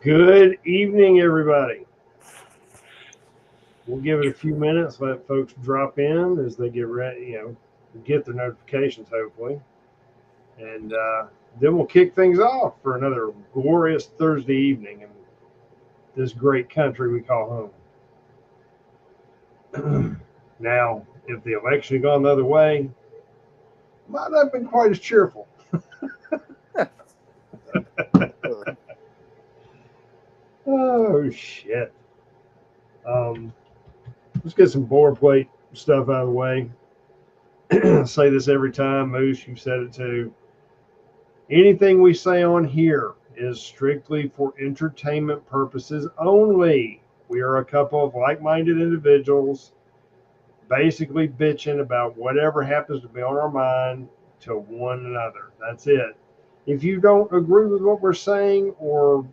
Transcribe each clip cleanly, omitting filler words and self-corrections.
Good evening, everybody. We'll give it a few minutes, let folks drop in as they get ready, get their notifications, hopefully. And then we'll kick things off for another glorious Thursday evening in this great country we call home. Now, if the election had gone the other way, might not have been quite as cheerful. Oh, shit. Um, let's get some boilerplate stuff out of the way. Say this every time, Moose, you said it too. Anything we say on here is strictly for entertainment purposes only. We are a couple of like minded individuals basically bitching about whatever happens to be on our mind to one another. That's it. If you don't agree with what we're saying or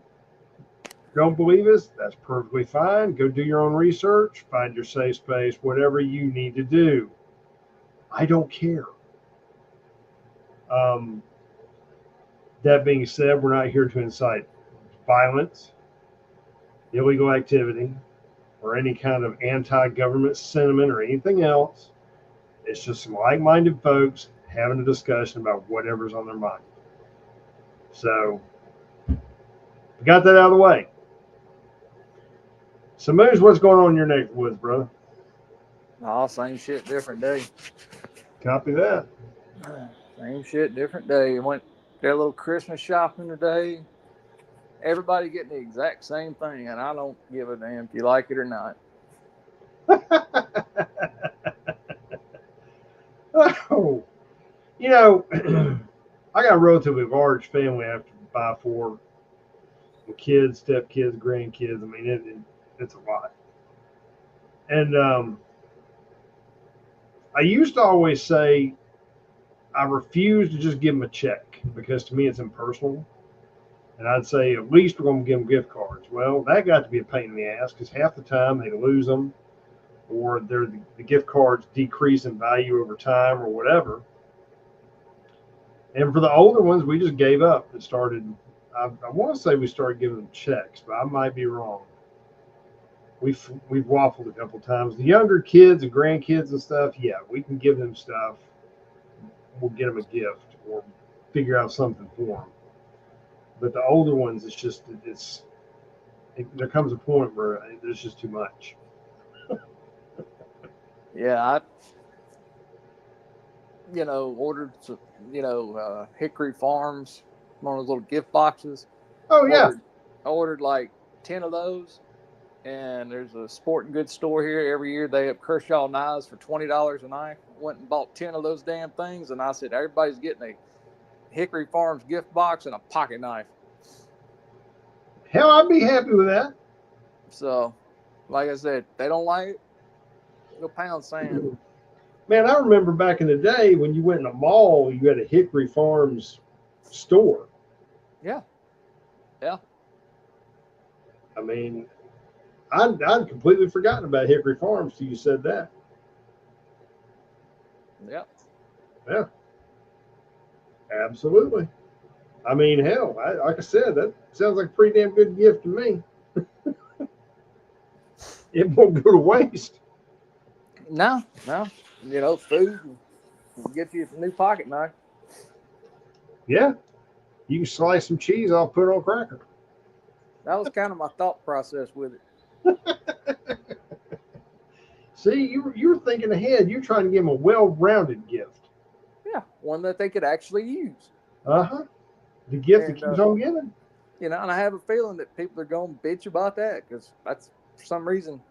don't believe us, that's perfectly fine. Go do your own research, find your safe space, whatever you need to do. I don't care. Um, that being said, we're not here to incite violence, illegal activity, or any kind of anti government sentiment or anything else. It's just some like minded folks having a discussion about whatever's on their mind. So, we got that out of the way. So, Moose, what's going on in your neck of the woods, brother? All same shit, different day. Copy that. Same shit, different day. Went did a little Christmas shopping today. Everybody getting the exact same thing, and I don't give a damn if you like it or not. Oh, you know, I got a relatively large family. I have to buy for kids, stepkids, grandkids. I mean, it's a lot. And I used to always say I refuse to just give them a check because to me it's impersonal. And I'd say at least we're going to give them gift cards. Well, that got to be a pain in the ass because half the time they lose them or the gift cards decrease in value over time or whatever. And for the older ones, we just gave up and started. I want to say we started giving them checks, but I might be wrong. We've waffled a couple times. The younger kids and grandkids and stuff, yeah, we can give them stuff. We'll get them a gift or figure out something for them. But the older ones, there comes a point where there's just too much. Yeah, I ordered some, Hickory Farms, one of those little gift boxes. Oh yeah. I ordered like 10 of those, and there's a sporting goods store here. Every year they have Kershaw knives for $20 a knife. Went and bought 10 of those damn things, and I said everybody's getting a Hickory Farms gift box and a pocket knife. Hell, I'd be happy with that. So, like I said, they don't like it, go pound sand. Man, I remember back in the day when you went in a mall, you had a Hickory Farms store. Yeah. Yeah. I mean, I'd completely forgotten about Hickory Farms till you said that. Yeah. Yeah. Absolutely. I mean, hell, like I said, that sounds like a pretty damn good gift to me. It won't go to waste. No. Food will get you a new pocket knife. Yeah. You can slice some cheese off, put it on a cracker. That was kind of my thought process with it. See, you were thinking ahead. You're trying to give them a well-rounded gift. Yeah, one that they could actually use. Uh-huh. The gift that keeps on giving. And I have a feeling that people are going to bitch about that because that's, for some reason,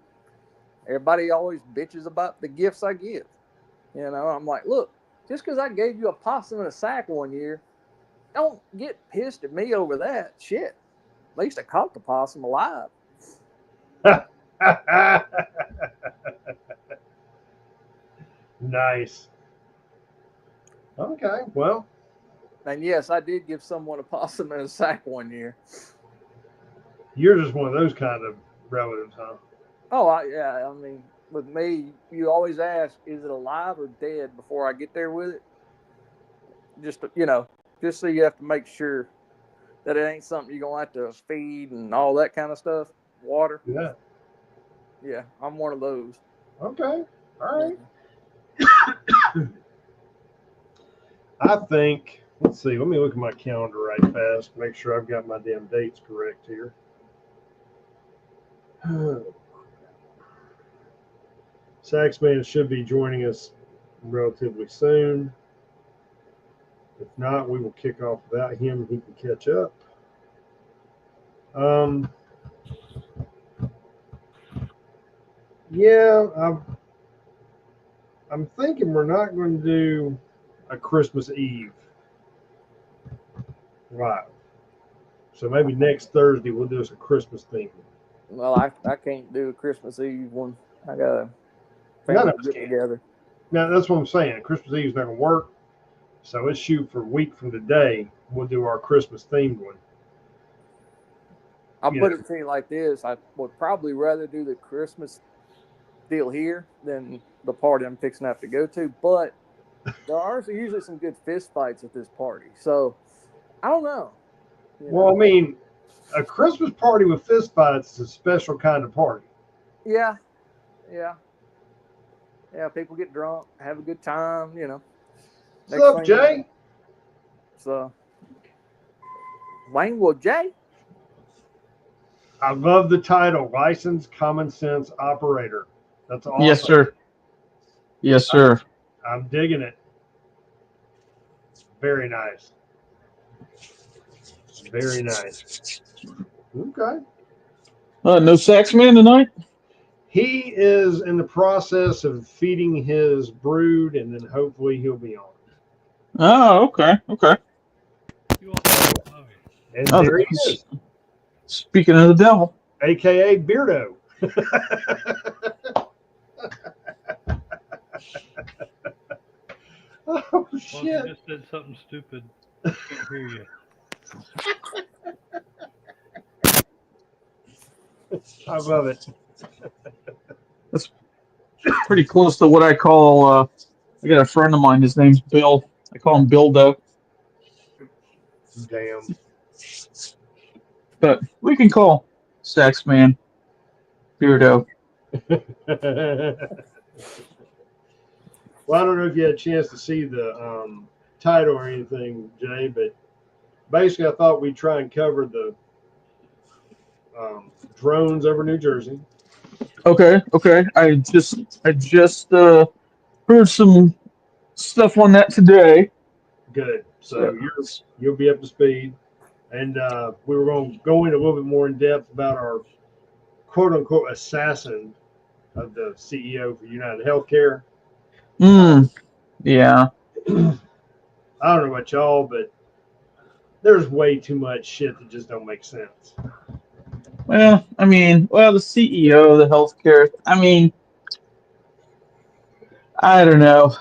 everybody always bitches about the gifts I give. I'm like, look, just because I gave you a possum in a sack one year, don't get pissed at me over that. Shit. At least I caught the possum alive. Nice. Okay, well. And yes, I did give someone a possum in a sack one year. You're just one of those kind of relatives, huh? Oh, yeah. I mean, with me, you always ask, is it alive or dead before I get there with it? Just so you have to make sure that it ain't something you're gonna have to feed and all that kind of stuff. Water. Yeah. Yeah, I'm one of those. Okay. All right. I think, let's see, let me look at my calendar right fast, make sure I've got my damn dates correct here. Saxman should be joining us relatively soon. If not, we will kick off without him. He can catch up. Yeah, I'm thinking we're not going to do a Christmas Eve live. So maybe next Thursday we'll do us a Christmas theme. Well, I can't do a Christmas Eve one. I got a family get together. Now that's what I'm saying. Christmas Eve is not going to work. So let's shoot for a week from today. We'll do our Christmas themed one. I'll put it to you like this. I would probably rather do the Christmas deal here than the party I'm fixing to have to go to. But there are usually some good fist fights at this party. So I don't know. Well, I mean, a Christmas party with fist fights is a special kind of party. Yeah. People get drunk, have a good time, What's up, Jay? So, Wayne, well, Jay? I love the title, Licensed Common Sense Operator. That's awesome. Yes, sir. Yes, sir. I'm digging it. Very nice. Very nice. Okay. No Saxman tonight? He is in the process of feeding his brood, and then hopefully he'll be on. Oh, okay. And there he is. Speaking of the devil. AKA Beardo. Oh, shit. Well, you just said something stupid. I can't hear you. I love it. That's pretty close to what I call, I got a friend of mine, his name's Bill. I call him Bildo. Damn. But we can call Saxman Beardo. Well, I don't know if you had a chance to see the title or anything, Jay, but basically I thought we'd try and cover the drones over New Jersey. Okay. I just heard some stuff on that today. Good. So you'll be up to speed. And we were going to go in a little bit more in depth about our quote unquote assassin of the CEO for United Healthcare. Yeah. I don't know about y'all, but there's way too much shit that just don't make sense. Well, the CEO of the healthcare. I don't know.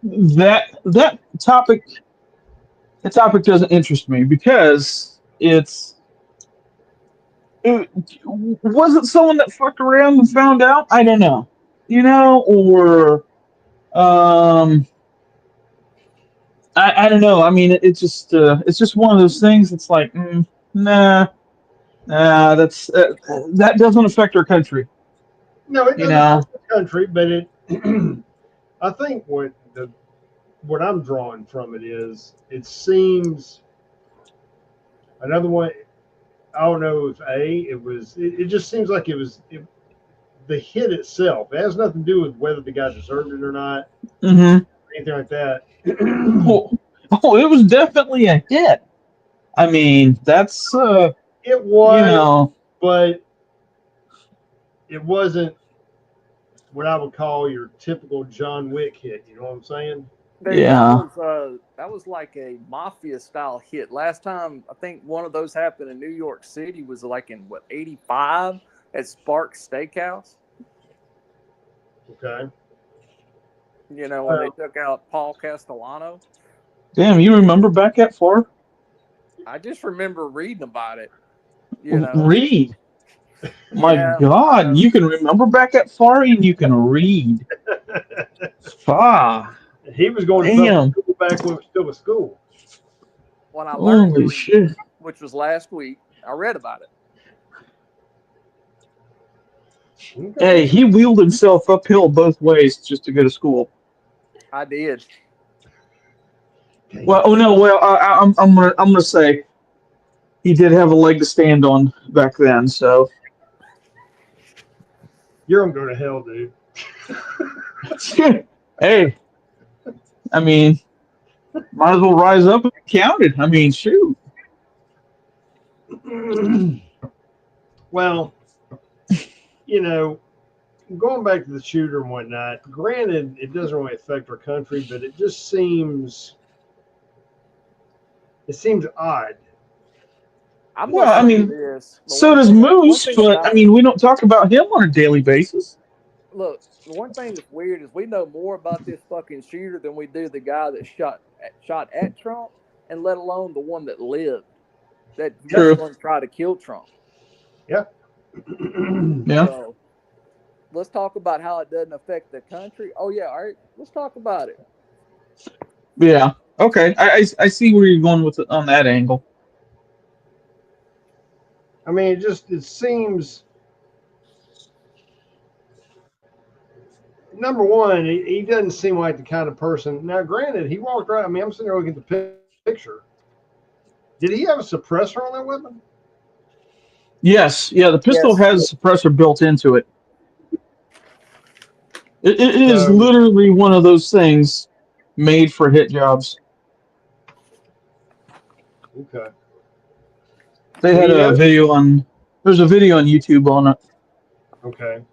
That topic doesn't interest me because it wasn't someone that fucked around and found out. I don't know, or I don't know. It's just one of those things. It's like, nah, that doesn't affect our country. No, it doesn't affect the country, but it. I think what I'm drawing from it is it seems another one. I don't know if it just seems like the hit itself. It has nothing to do with whether the guy deserved it or not. Mm-hmm. Anything like that. It was definitely a hit. That's it was, but it wasn't what I would call your typical John Wick hit. You know what I'm saying? Yeah. That was like a mafia style hit. Last time I think one of those happened in New York City was like in '85 at Sparks Steakhouse. Okay. When they took out Paul Castellano. Damn, you remember back that far? I just remember reading about it. Read. My God, you can remember back that far and you can read. He was going to school back when it was still a school. when I learned Holy shit. which was last week, I read about it. Hey, he wheeled himself uphill both ways just to go to school. I did. Well, oh no, well, I'm gonna say he did have a leg to stand on back then. So You're gonna go to hell, dude. hey, I mean, might as well rise up and count it. I mean, shoot. Well, going back to the shooter and whatnot, granted, it doesn't really affect our country, but it just seems odd. I'm Well, gonna I say mean, this. So does Moose, but I mean, we don't talk about him on a daily basis. Look, the one thing that's weird is we know more about this fucking shooter than we do the guy that shot at Trump, and let alone the one that lived, that True. was going to try to kill Trump. Yeah. Yeah. So, let's talk about how it doesn't affect the country. Oh yeah, all right. Let's talk about it. Yeah. Okay. I see where you're going with it on that angle. I mean, it seems. Number one, he doesn't seem like the kind of person. Now, granted, he walked around. I mean, I'm sitting there looking at the picture. Did he have a suppressor on that weapon? Yes. Yeah. The pistol has a suppressor built into it. It is literally one of those things made for hit jobs. Okay. They had a video on. There's a video on YouTube on it. Okay.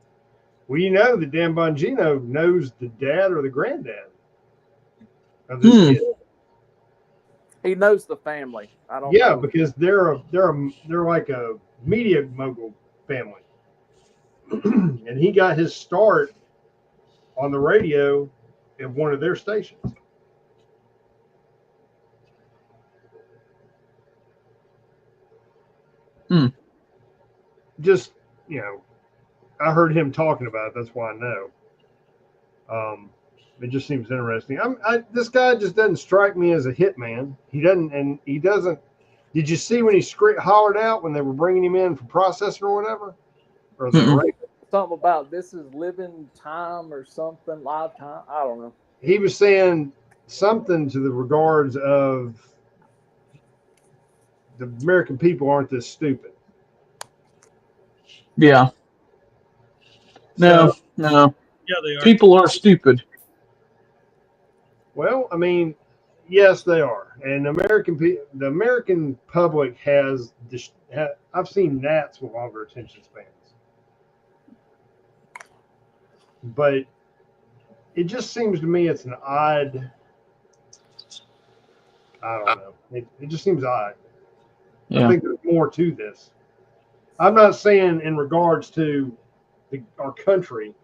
Well, that Dan Bongino knows the dad or the granddad of this kid. He knows the family. I don't. Yeah, know. Because they're like a media mogul family, and he got his start on the radio at one of their stations. Just I heard him talking about it. That's why I know. It just seems interesting. This guy just doesn't strike me as a hitman. He doesn't. Did you see when he hollered out when they were bringing him in for processing or whatever? Or something about this is living time or something, live time. I don't know. He was saying something to the regards of the American people aren't this stupid. Yeah. No. Yeah, they are. People are stupid. Well, I mean, yes, they are, and the American public has. I've seen gnats with longer attention spans, but it just seems to me it's an odd. I don't know. It just seems odd. Yeah. I think there's more to this. I'm not saying in regards to our country.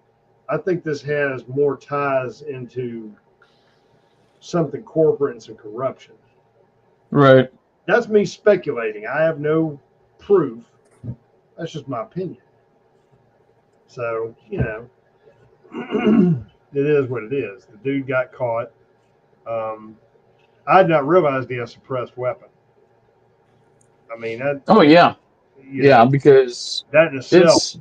I think this has more ties into something corporate and some corruption. Right. That's me speculating. I have no proof. That's just my opinion. So, it is what it is. The dude got caught. I had not realized he had a suppressed weapon. I mean, that. Oh yeah. Yeah, because that in itself.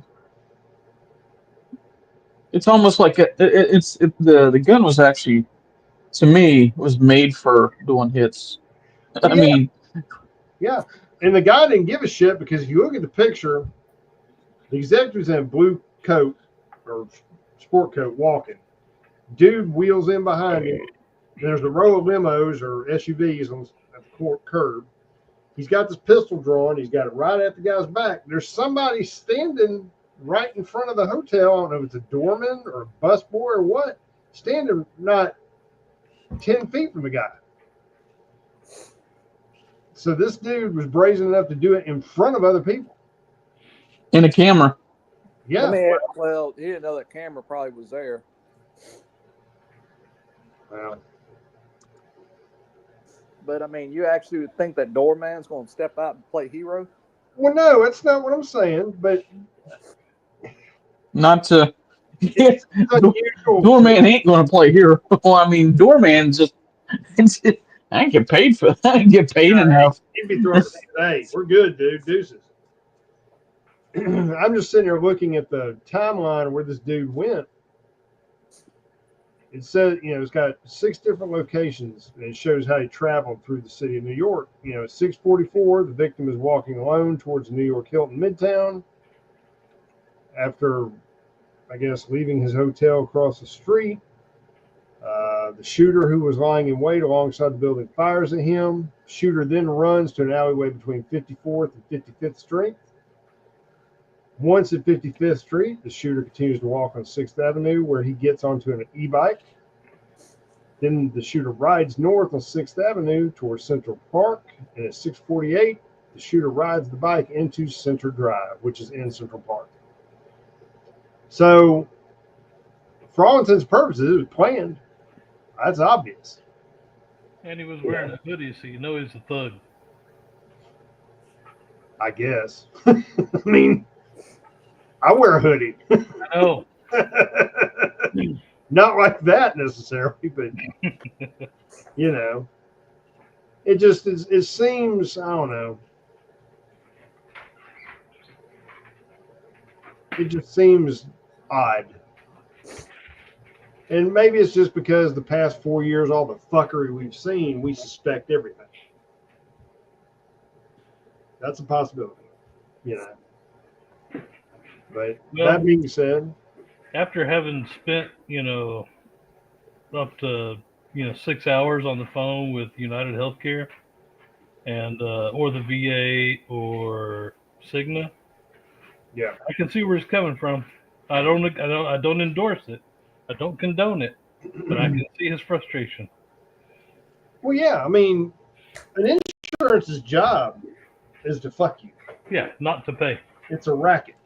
It's almost like the gun was actually, to me, was made for doing hits. I mean, yeah, and the guy didn't give a shit because if you look at the picture, the executive's in a blue coat or sport coat walking. Dude wheels in behind him. There's a row of limos or SUVs on the curb. He's got this pistol drawn. He's got it right at the guy's back. There's somebody standing right in front of the hotel. I don't know if it's a doorman or a busboy or what, standing not 10 feet from the guy. So this dude was brazen enough to do it in front of other people. In a camera. Yeah. Well, he didn't know that camera probably was there. Well. But I mean, you actually would think that doorman's going to step out and play hero? Well, no, that's not what I'm saying. But not to. Doorman ain't going to play hero. Well, I mean, Doorman just I didn't get paid for that. I didn't get paid enough. He'd be throwing hey, we're good, dude. Deuces. I'm just sitting here looking at the timeline of where this dude went. It says, it's got 6 different locations, and it shows how he traveled through the city of New York. At 6:44, the victim is walking alone towards the New York Hilton Midtown. After, I guess, leaving his hotel across the street, the shooter, who was lying in wait alongside the building, fires at him. The shooter then runs to an alleyway between 54th and 55th Street. Once at 55th Street, the shooter continues to walk on 6th Avenue, where he gets onto an e-bike. Then the shooter rides north on 6th Avenue towards Central Park, and at 6:48, the shooter rides the bike into Center Drive, which is in Central Park. So, for all intents and purposes, it was planned. That's obvious. And he was wearing a hoodie, so you know he's a thug. I guess. I mean, I wear a hoodie. I know. Not like that necessarily, but it just is. It seems, I don't know. It just seems odd. And maybe it's just because the past 4 years, all the fuckery we've seen, we suspect everything. That's a possibility, But that being said, after having spent, up to 6 hours on the phone with United Healthcare and or the VA or Cigna, yeah, I can see where it's coming from. I don't endorse it. I don't condone it, but I can see his frustration. Well, yeah, I mean, an insurance's job is to fuck you. Yeah, not to pay. It's a racket,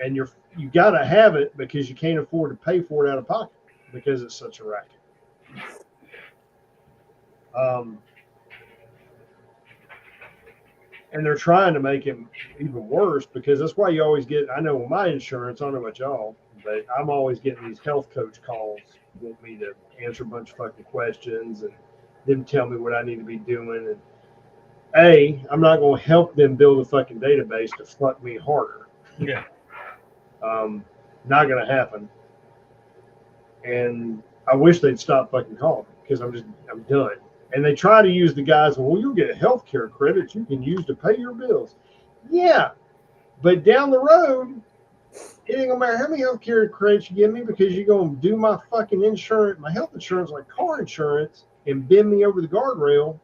and you got to have it because you can't afford to pay for it out of pocket because it's such a racket. And they're trying to make it even worse because that's why you always get. I know with my insurance, I don't know about y'all, but I'm always getting these health coach calls, want me to answer a bunch of fucking questions and them tell me what I need to be doing. And I'm not going to help them build a fucking database to fuck me harder. Yeah. Not going to happen. And I wish they'd stop fucking calling because I'm done. And they try to use the guys, well, you'll get healthcare credits you can use to pay your bills. Yeah, but down the road, it ain't gonna matter how many healthcare credits you give me because you're gonna do my fucking insurance, my health insurance, like car insurance, and bend me over the guardrail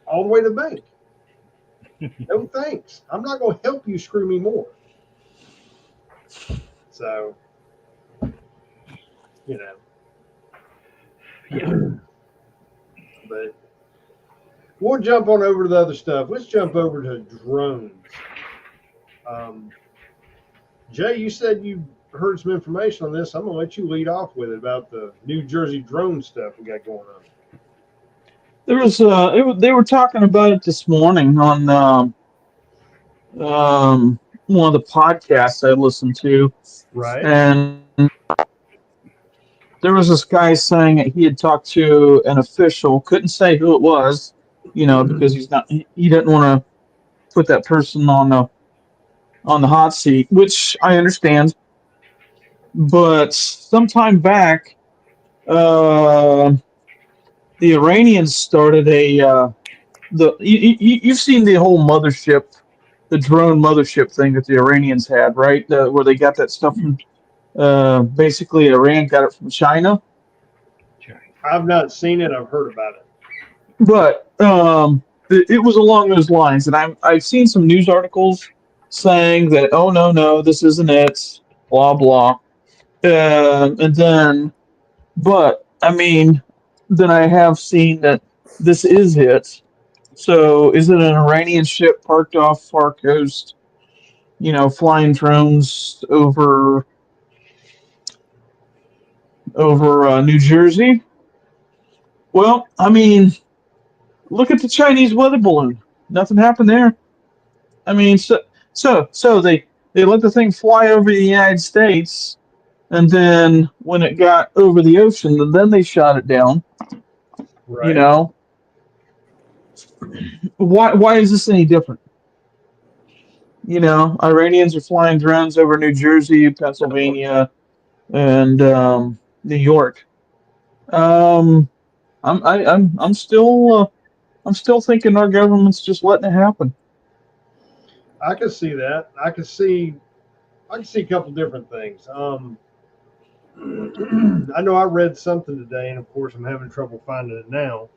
all the way to the bank. No thanks. I'm not gonna help you screw me more. So, Yeah. But we'll jump on over to the other stuff. Let's jump over to drones. Jay, you said you heard some information on this. I'm going to let you lead off with it about the New Jersey drone stuff we got going on. There was they were talking about it this morning on one of the podcasts I listened to. Right. And there was this guy saying that he had talked to an official, couldn't say who it was, because he didn't want to put that person on the hot seat, which I understand. But sometime back, the Iranians started you've seen the whole mothership, the drone mothership thing that the Iranians had, right? Where they got that stuff from. Basically, Iran got it from China. I've not seen it. I've heard about it. But it was along those lines, and I've seen some news articles saying that, oh no, this isn't it, blah blah, and then, but I mean, then I have seen that this is it. So is it an Iranian ship parked off our coast? Flying drones over New Jersey? Well, I mean, look at the Chinese weather balloon. Nothing happened there. I mean, so they let the thing fly over the United States, and then when it got over the ocean, then they shot it down. You know, why is this any different? You know, Iranians are flying drones over New Jersey, Pennsylvania, and New York. Um, I'm still thinking our government's just letting it happen. I can see that. I can see a couple different things. I know I read something today, and of course I'm having trouble finding it now.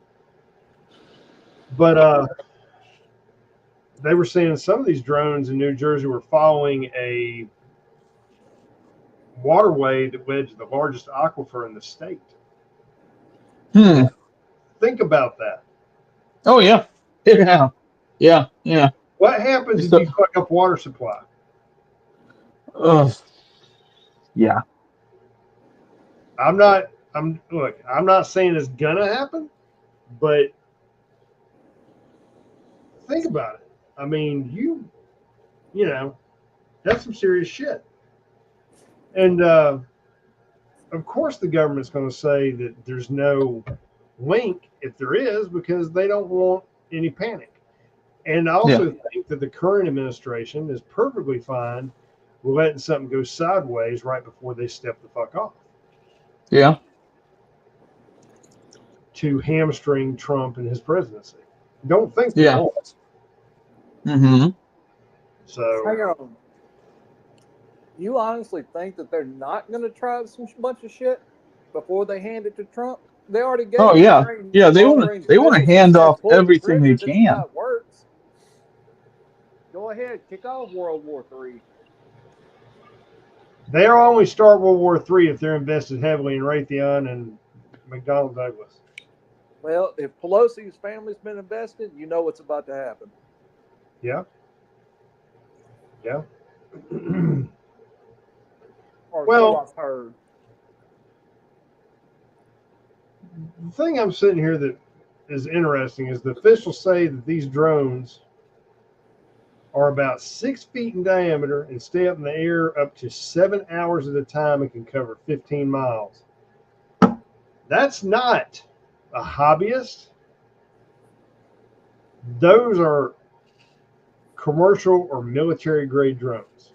But they were saying some of these drones in New Jersey were following a waterway that wedged the largest aquifer in the state. Hmm. Think about that. Oh yeah. Yeah. Yeah. Yeah. What happens if So, you fuck up water supply? yeah. I'm not saying it's gonna happen, but think about it. I mean, you know, that's some serious shit. And of course the government's going to say that there's no link if there is, because they don't want any panic. And I also think that the current administration is perfectly fine with letting something go sideways right before they step the fuck off Yeah. to hamstring Trump and his presidency. Don't think they Yeah. won't. Mm-hmm. So Hang on. You honestly think that they're not going to try some bunch of shit before they hand it to Trump? They already gave. Oh yeah. Ukraine Yeah. They want long-range to missiles. hand Just off pull the everything trigger. they This is can. how it works. Go ahead, kick off World War III. they'll only start World War III if they're invested heavily in Raytheon and McDonnell Douglas. Well, if Pelosi's family's been invested, you know what's about to happen. Yeah. Yeah. Or Well- so I've heard. The thing I'm sitting here that is interesting is the officials say that these drones are about 6 feet in diameter and stay up in the air up to 7 hours at a time and can cover 15 miles. That's not a hobbyist. Those are commercial or military grade drones.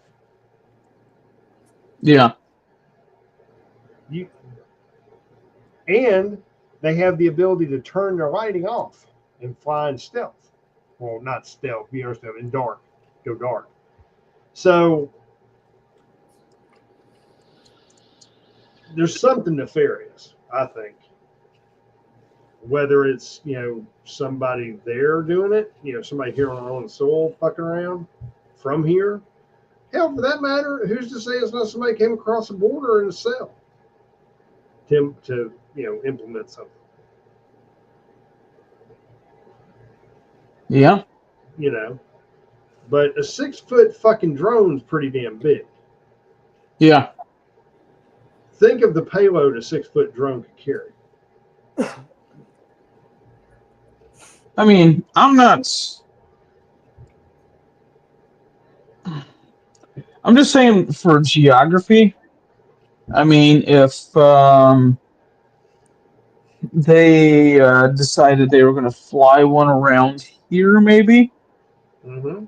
Yeah. And they have the ability to turn their lighting off and fly in stealth. Well, not stealth, you understand, in dark, go dark. So there's something nefarious, I think. Whether it's, somebody there doing it, somebody here on our own soil fucking around from here. Hell, for that matter, who's to say it's not somebody came across the border in a cell to implement something. Yeah. But a 6-foot fucking drone's pretty damn big. Yeah. Think of the payload a 6-foot drone could carry. I mean, I'm just saying for geography. I mean, if they decided they were going to fly one around here, maybe, Mm-hmm.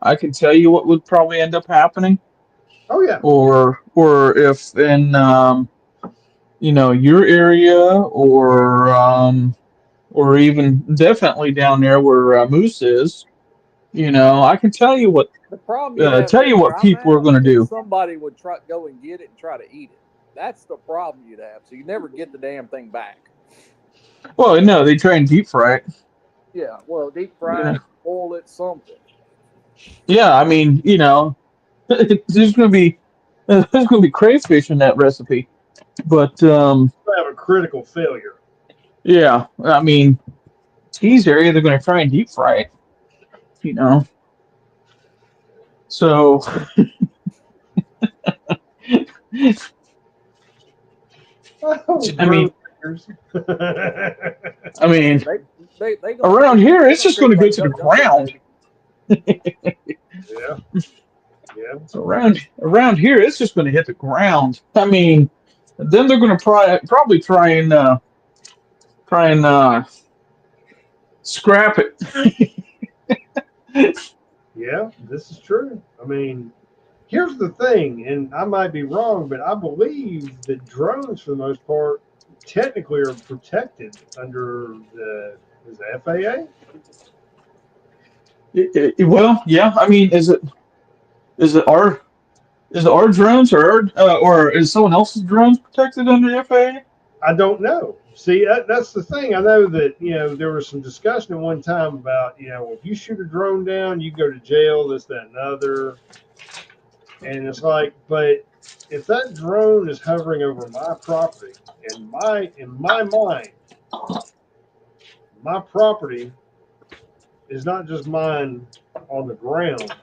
I can tell you what would probably end up happening. Oh yeah. Or if in your area, or even definitely down there where Moose is, I can tell you what The problem people are going to do. Somebody would go and get it and try to eat it. That's the problem you'd have. So you never get the damn thing back. Well, no, they try and deep fry it. Yeah, well, deep fry it, boil it, something. Yeah, I mean, there's going to be crayfish in that recipe, but have a critical failure. yeah, I mean, tease area they're going to try and deep fry it, So, I mean, They around here it's just going to go to the ground. Yeah. So around here it's just going to hit the ground. I mean, then they're going to probably try and try and scrap it. Yeah, this is true. I mean, here's the thing, and I might be wrong, but I believe that drones, for the most part, technically are protected under the FAA. Well, yeah. I mean, is it our drones or is someone else's drones protected under the FAA? I don't know. See, that's the thing. I know that there was some discussion at one time about if you shoot a drone down, you go to jail, this, that, and other. And it's like, but if that drone is hovering over my property, in my mind, my property is not just mine on the ground,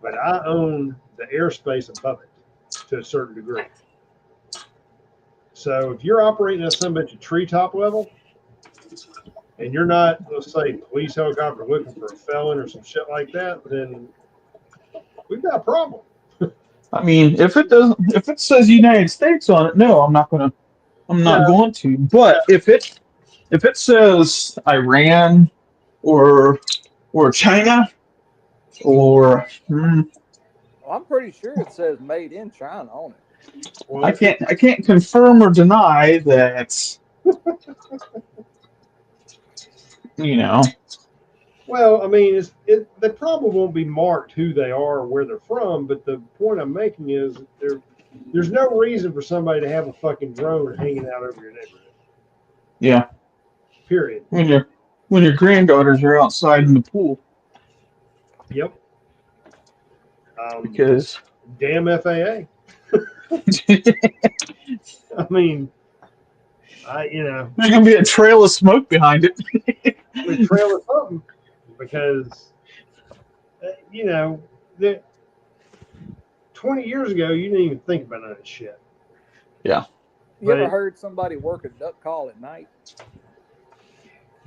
but I own the airspace above it to a certain degree. So if you're operating at some bitch at treetop level, and you're not, let's say, police helicopter looking for a felon or some shit like that, then we've got a problem. I mean, if it says United States on it, no, I'm not No. going to. But if it says Iran or China or Well, I'm pretty sure it says "Made in China" on it. Well, I can't confirm or deny that. Well, I mean, they probably won't be marked who they are or where they're from, but the point I'm making is there's no reason for somebody to have a fucking drone hanging out over your neighborhood. Yeah. Period. When your granddaughters are outside in the pool. Yep. Because damn FAA. I mean, there's gonna be a trail of smoke behind it. a trail of something because that 20 years ago you didn't even think about none of this shit. Yeah. You ever heard somebody work a duck call at night?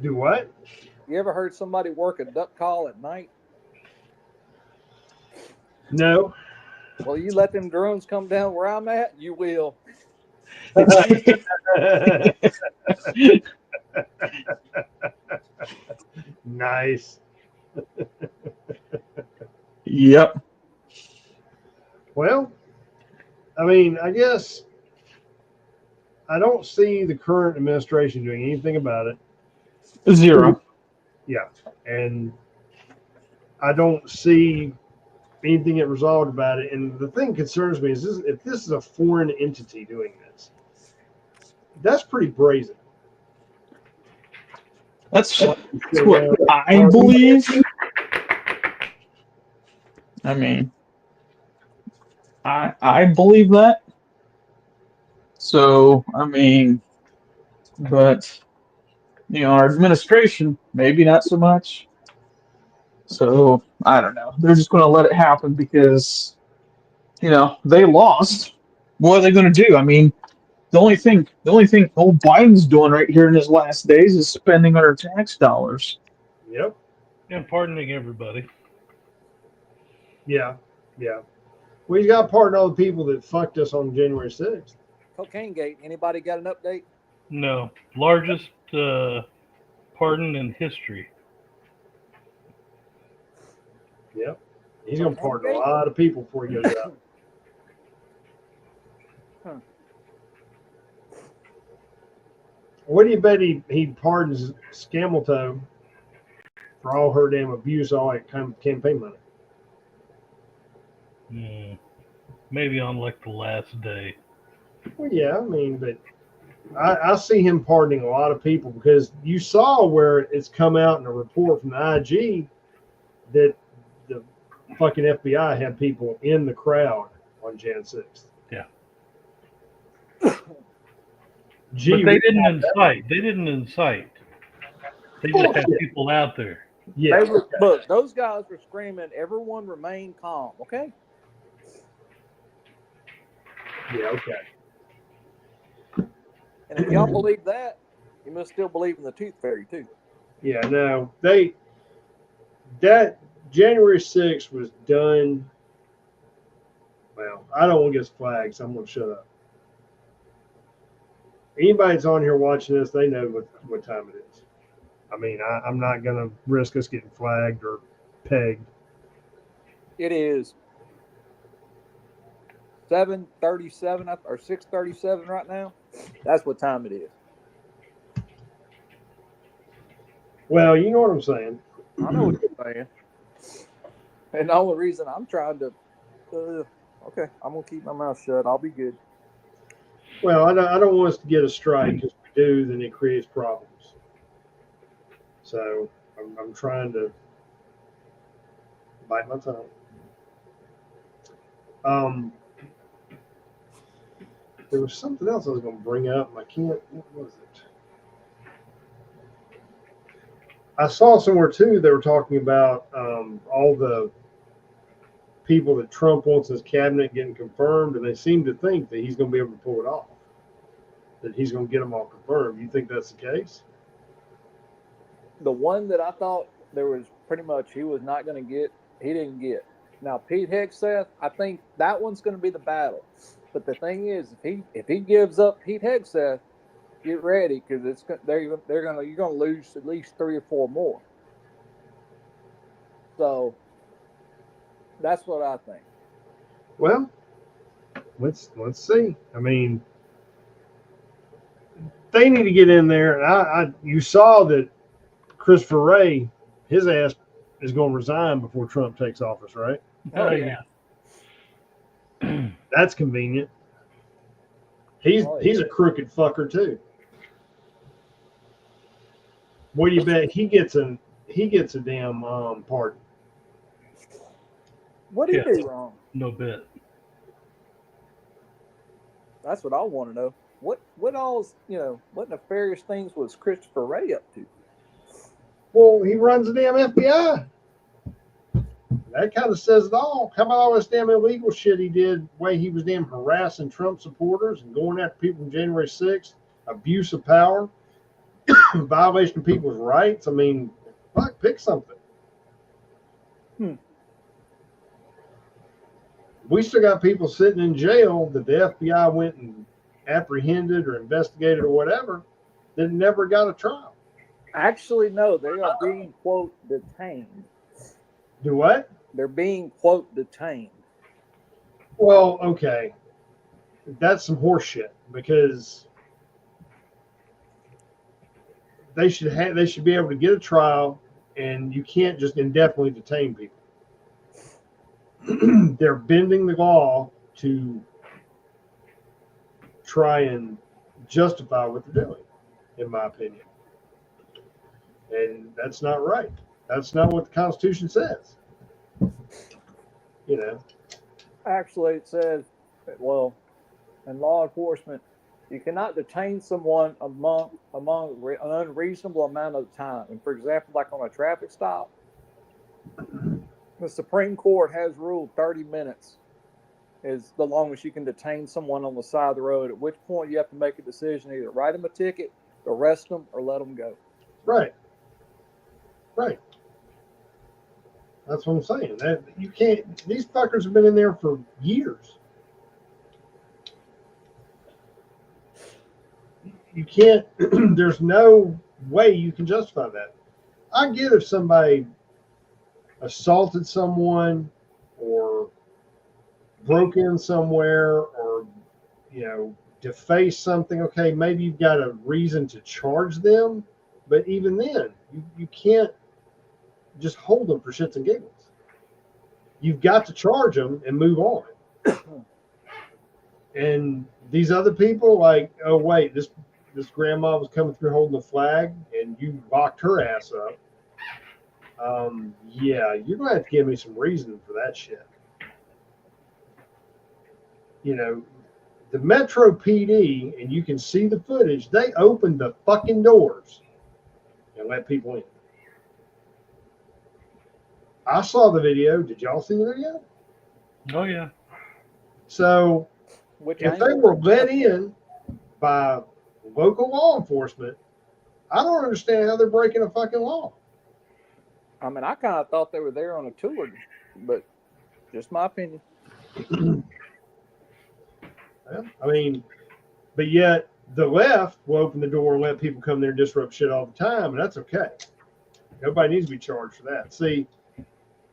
Do what? You ever heard somebody work a duck call at night? No. Well, you let them drones come down where I'm at, you will. Nice. Yep. Well, I mean, I guess I don't see the current administration doing anything about it. Zero. Yeah. And I don't see anything get resolved about it. And the thing that concerns me is if this is a foreign entity doing this, that's pretty brazen. That's what I believe. I mean, I believe that. So, I mean, but our administration maybe not so much. So, I don't know. They're just going to let it happen because they lost. What are they going to do? I mean, the only thing old Biden's doing right here in his last days is spending our tax dollars. Yep. And pardoning everybody. Yeah. Yeah. Well, he's got to pardon all the people that fucked us on January 6th. Cocaine Gate. Anybody got an update? No. Largest pardon in history. Yep. He's going to pardon a lot of people before he goes out. What do you bet he pardons Scameltoe for all her damn abuse, all that campaign money? Maybe on like the last day. Well, yeah, I mean, but I see him pardoning a lot of people because you saw where it's come out in a report from the IG that the fucking FBI had people in the crowd on Jan 6th. Yeah. Gee, but they didn't incite. They didn't incite. They just had people out there. Yeah. Look, those guys were screaming, "Everyone remain calm." Okay. Yeah. Okay. And if y'all believe that, you must still believe in the Tooth Fairy too. Yeah. No. That January 6th was done. Well, I don't want to get flagged, so I'm going to shut up. Anybody that's on here watching this, they know what time it is. I mean, I'm not going to risk us getting flagged or pegged. It is 7:37 or 6:37 right now. That's what time it is. Well, you know what I'm saying. I know what you're saying. And the only reason I'm trying to, okay, I'm gonna keep my mouth shut. I'll be good. Well, I don't want us to get a strike, because if we do, then it creates problems. So I'm trying to bite my tongue. There was something else I was going to bring up, and I can't. What was it? I saw somewhere too they were talking about all the people that Trump wants in his cabinet getting confirmed, and they seem to think that he's going to be able to pull it off. That he's going to get them all confirmed. You think that's the case? The one that I thought there was pretty much he was not going to get, he didn't get. Now Pete Hegseth, I think that one's going to be the battle. But the thing is, if he gives up Pete Hegseth, get ready, because you're going to lose at least 3 or 4 more. So that's what I think. Well, let's see. I mean, they need to get in there. And you saw that Christopher Wray, his ass is going to resign before Trump takes office, right? Oh yeah. That's convenient. He's a crooked fucker too. What do you bet he gets a damn pardon? What did he do wrong? No bet. That's what I want to know. What nefarious things was Christopher Wray up to? Well, he runs the damn FBI. That kind of says it all. How about all this damn illegal shit he did? Way he was damn harassing Trump supporters and going after people from January 6th, abuse of power, violation of people's rights. I mean, fuck, pick something. We still got people sitting in jail that the FBI went and apprehended or investigated or whatever that never got a trial. Actually, no, they are being, quote, detained. Do what? They're being, quote, detained. Well, okay. That's some horse shit, because they should be able to get a trial, and you can't just indefinitely detain people. They're bending the law to try and justify what they're doing, in my opinion. And that's not right. That's not what the Constitution says. You know. Actually, it says, well, in law enforcement, you cannot detain someone among an unreasonable amount of time. And for example, like on a traffic stop, the Supreme Court has ruled 30 minutes is the longest you can detain someone on the side of the road, at which point you have to make a decision, either write them a ticket, arrest them, or let them go. Right. Right. That's what I'm saying. That you can't. These fuckers have been in there for years. You can't. There's no way you can justify that. I get if somebody assaulted someone or broke in somewhere or defaced something. Okay, maybe you've got a reason to charge them, but even then, you can't just hold them for shits and giggles. You've got to charge them and move on. And these other people, like, oh wait, this grandma was coming through holding the flag, and you locked her ass up. Yeah, you're gonna have to give me some reason for that shit. The Metro PD, and you can see the footage, they opened the fucking doors and let people in. I saw the video. Did y'all see the video? Oh yeah. So if they were let in by local law enforcement, I don't understand how they're breaking a fucking law. I mean, I kind of thought they were there on a tour, but just my opinion. I mean, but yet The left will open the door and let people come there and disrupt shit all the time, and that's okay. Nobody needs to be charged for that. See,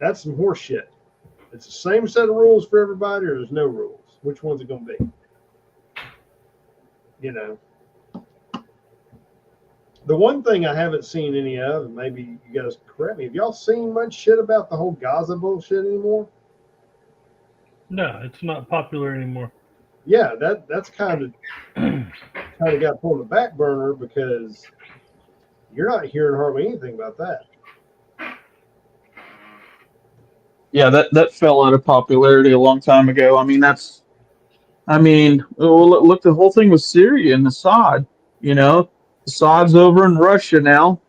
that's some horse shit. It's the same set of rules for everybody, or there's no rules. Which one's it going to be? You know. The one thing I haven't seen any of, and maybe you guys correct me, have y'all seen much shit about the whole Gaza bullshit anymore? No, it's not popular anymore. Yeah, that's kind of got put on the back burner because you're not hearing hardly anything about that. Yeah, that fell out of popularity a long time ago. Look, the whole thing with Syria and Assad. You know, Assad's over in Russia now.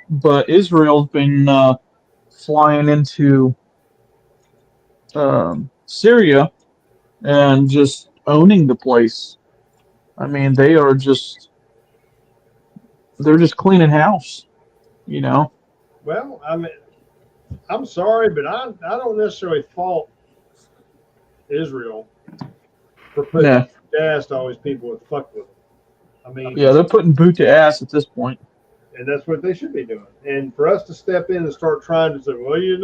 But Israel's been flying into Syria and just owning the place. I mean, they're just cleaning house. You know. Well, I'm sorry, but I don't necessarily fault Israel for putting gas to all these people that fuck with them. I mean, yeah, they're putting boot to ass at this point. And that's what they should be doing. And for us to step in and start trying to say, well, you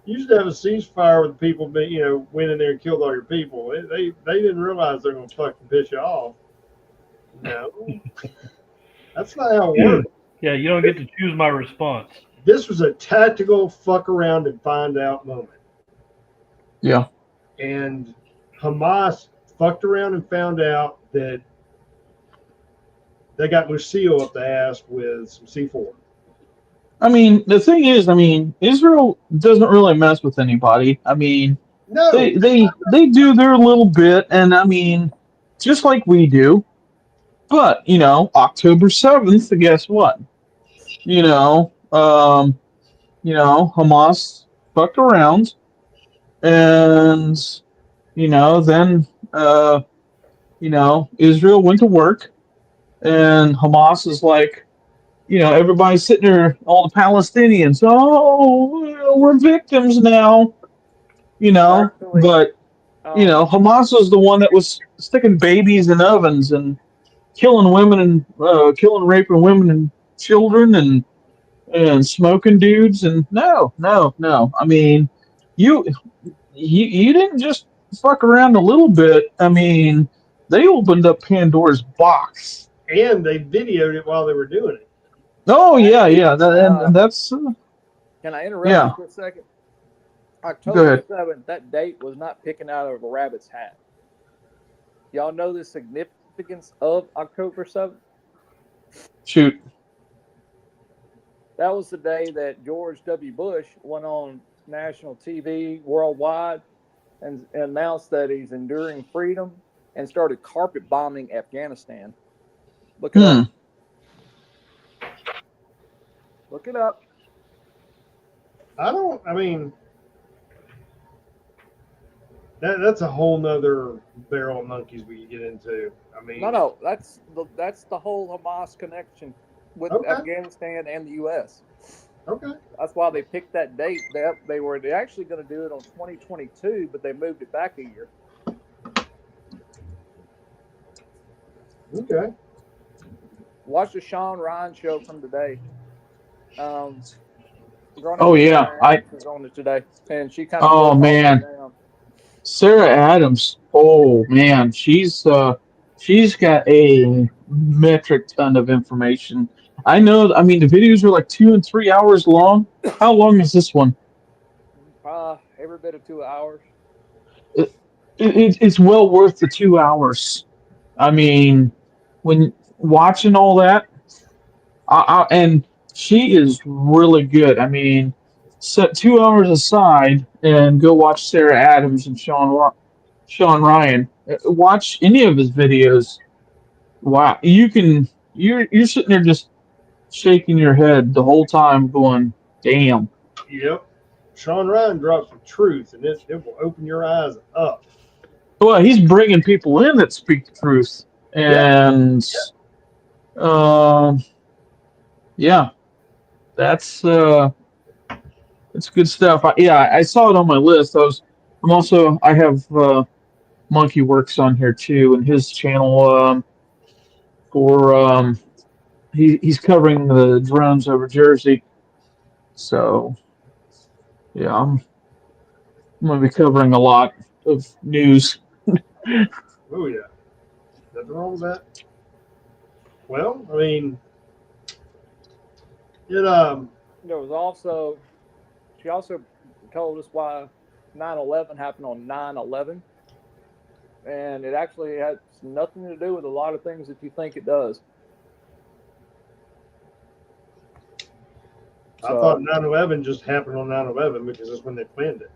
should have a ceasefire with people, went in there and killed all your people. They didn't realize they're going to fucking piss you off. No, that's not how it works. Yeah, you don't get to choose my response. This was a tactical fuck around and find out moment. Yeah. And Hamas fucked around and found out that they got Lucille up the ass with some C4. I mean, the thing is, Israel doesn't really mess with anybody. No, they do their little bit, and just like we do. But October 7th, guess what? Hamas fucked around, and then Israel went to work, and Hamas is like, everybody's sitting there, all the Palestinians, we're victims now, Actually, but Hamas was the one that was sticking babies in ovens and killing women and raping women and children and smoking dudes, and no. You didn't just fuck around a little bit. They opened up Pandora's box. And they videoed it while they were doing it. Oh yeah. That's. Can I interrupt you for a second? Go October ahead. 7th, that date was not picking out of a rabbit's hat. Y'all know the significance of October 7th? Shoot. That was the day that George W. Bush went on national TV worldwide and announced that he's enduring freedom and started carpet bombing Afghanistan. Look it up. Look it up. That's a whole nother barrel of monkeys we could get into. No, that's the whole Hamas connection with Afghanistan and the U.S. Okay. That's why they picked that date. They were actually going to do it on 2022, but they moved it back a year. Okay. Watch the Sean Ryan show from today. Oh yeah, I was on it today, and she kind of. Oh man, Sarah Adams. Oh man, she's got a metric ton of information. I know. The videos are like 2 and 3 hours long. How long is this one? Every bit of 2 hours. It's well worth the 2 hours. When watching all that, and she is really good. Set 2 hours aside and go watch Sarah Adams and Sean Ryan. Watch any of his videos. Wow, you're sitting there just shaking your head the whole time, going, "Damn." Yep. Sean Ryan drops some truth, and it will open your eyes up. Well, he's bringing people in that speak the truth, and that's good stuff. I saw it on my list. I have Monkey works on here too, and his channel for he's covering the drones over Jersey. So yeah, I'm going to be covering a lot of news. Oh yeah, nothing wrong with that. Well, I mean, it There was also, she also told us why 9/11 happened on 9/11, and it actually has nothing to do with a lot of things that you think it does. I thought 9/11 just happened on 9/11 because that's when they planned it.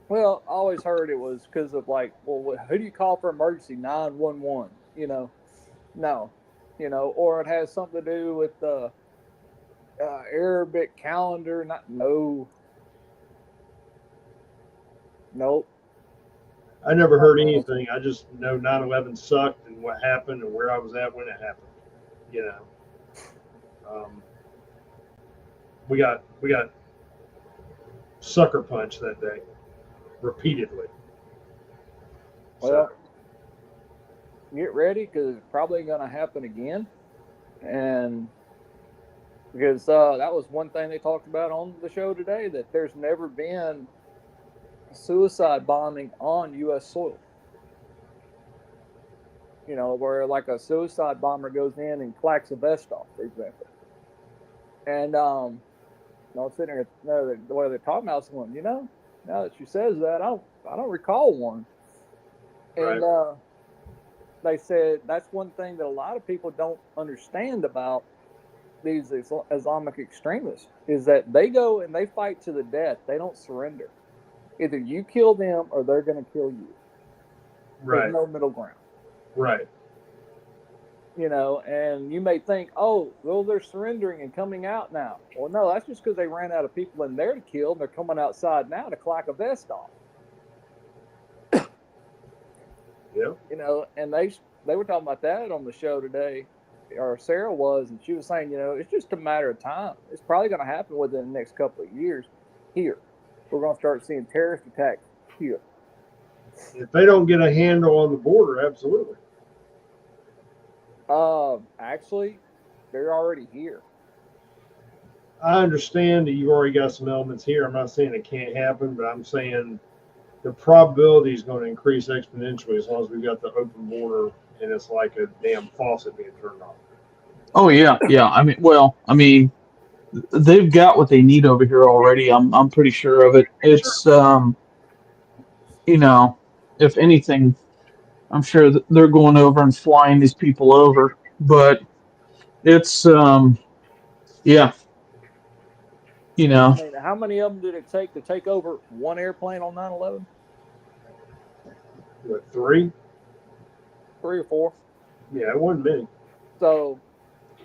Well, I always heard it was because of like, well, who do you call for emergency? 911. No, or it has something to do with the Arabic calendar. Nope. I never heard anything. I just know 9/11 sucked and what happened and where I was at when it happened. We got sucker punched that day repeatedly. Well, get ready because it's probably going to happen again, and because that was one thing they talked about on the show today, that there's never been suicide bombing on U.S. soil. Where like a suicide bomber goes in and clacks a vest off, for example. And I was sitting there, the way they're talking about someone, now that she says that, I don't recall one. And Right. They said that's one thing that a lot of people don't understand about these Islamic extremists is that they go and they fight to the death. They don't surrender. Either you kill them or they're going to kill you. Right. There's no middle ground. Right. And you may think, oh, well, they're surrendering and coming out now. Well, no, that's just because they ran out of people in there to kill, and they're coming outside now to clack a vest off. Yeah. And they were talking about that on the show today, or Sarah was, and she was saying, it's just a matter of time. It's probably going to happen within the next couple of years here. We're going to start seeing terrorist attacks here. If they don't get a handle on the border, absolutely. Actually, they're already here. I understand that you've already got some elements here. I'm not saying it can't happen, but I'm saying the probability is going to increase exponentially as long as we've got the open border and it's like a damn faucet being turned on. Oh yeah. They've got what they need over here already. I'm pretty sure of it. It's if anything, I'm sure that they're going over and flying these people over, but it's yeah. How many of them did it take to take over one airplane on 9/11? What, 3? 3 or 4. Yeah, it wasn't many. So,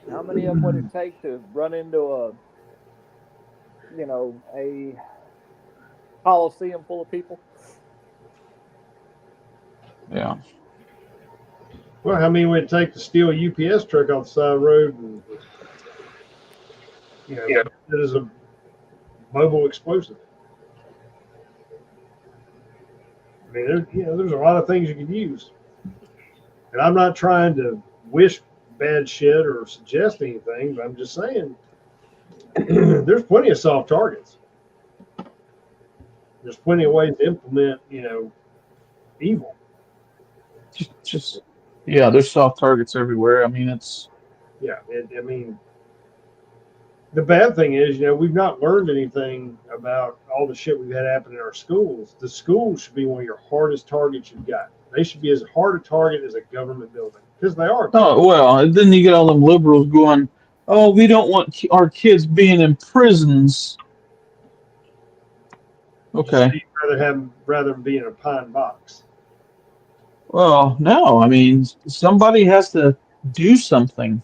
how many of them would it take to run into a coliseum full of people? Yeah. Well, how many would it take to steal a UPS truck off the side of the road and it is a mobile explosive? I mean, there's a lot of things you can use, and I'm not trying to wish bad shit or suggest anything, but I'm just saying there's plenty of soft targets. There's plenty of ways to implement, evil. Just there's soft targets everywhere. I mean, it's the bad thing is, we've not learned anything about all the shit we've had happen in our schools. The schools should be one of your hardest targets you've got. They should be as hard a target as a government building because they are. Oh well, and then you get all them liberals going, "Oh, we don't want our kids being in prisons." Okay. You'd rather than be in a pine box. Well, no. I mean, somebody has to do something.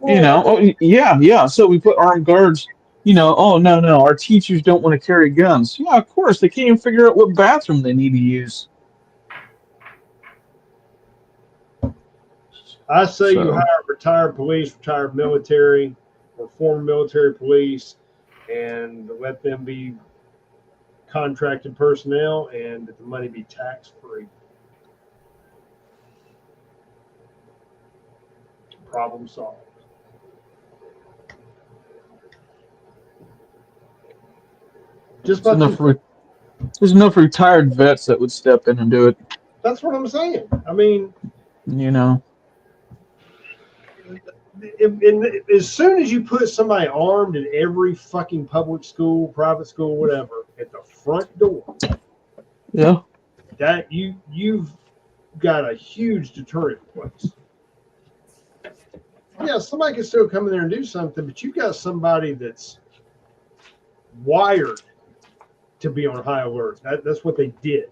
Oh yeah. So we put armed guards. Oh no, our teachers don't want to carry guns. Yeah, of course they can't even figure out what bathroom they need to use. I say you hire retired police, retired military, or former military police, and let them be contracted personnel and that the money be tax-free. Problem solved. Just There's about enough, there's enough retired vets that would step in and do it. that's what I'm saying. I mean, You know. as soon as you put somebody armed in every fucking public school, private school, whatever, at the front door, Yeah. that you've got a huge deterrent in place. Yeah, somebody can still come in there and do something, but you've got somebody that's wired to be on high alert. That's what they did.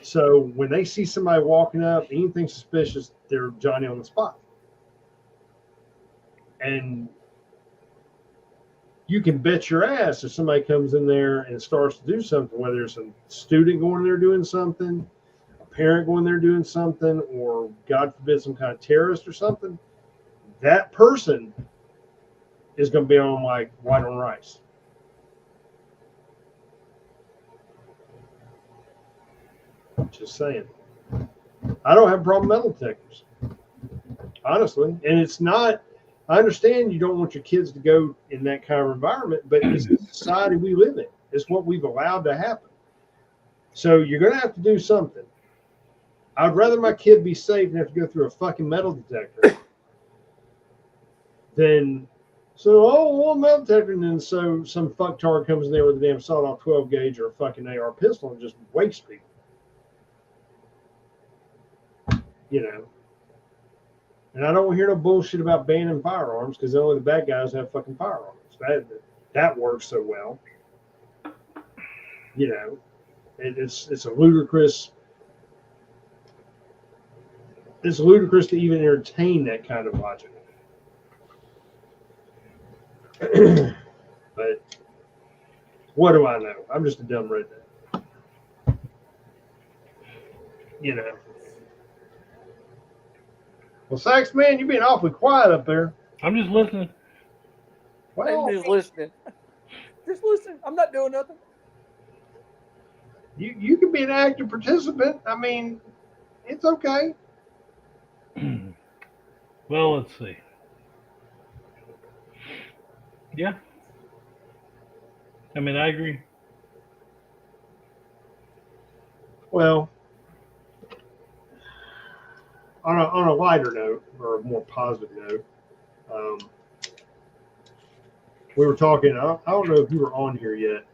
So when they see somebody walking up, anything suspicious, they're Johnny on the spot. And you can bet your ass if somebody comes in there and starts to do something, whether it's a student going in there doing something, a parent going there doing something, or God forbid some kind of terrorist or something, that person is going to be on like white on rice. Just saying. I don't have a problem with metal detectors, honestly. And it's not, I understand you don't want your kids to go in that kind of environment, but it's the society we live in. It's what we've allowed to happen. So you're going to have to do something. I'd rather my kid be safe and have to go through a fucking metal detector than, metal detector, and then so some fucktard comes in there with a damn sawed-off 12 gauge or a fucking AR pistol and just wastes people. You know. And I don't hear no bullshit about banning firearms because only the bad guys have fucking firearms. That works so well. You know, it's a ludicrous. It's ludicrous to even entertain that kind of logic. But what do I know? I'm just a dumb redneck. You know. Well, Sax, man, you're being awfully quiet up there. I'm just listening. Well, I'm just listening. Just listen. I'm not doing nothing. you can be an active participant. I mean, it's okay. Well, let's see. Yeah. I mean, I agree. Well, on a lighter note, or a more positive note, we were talking. I don't know if you were on here yet,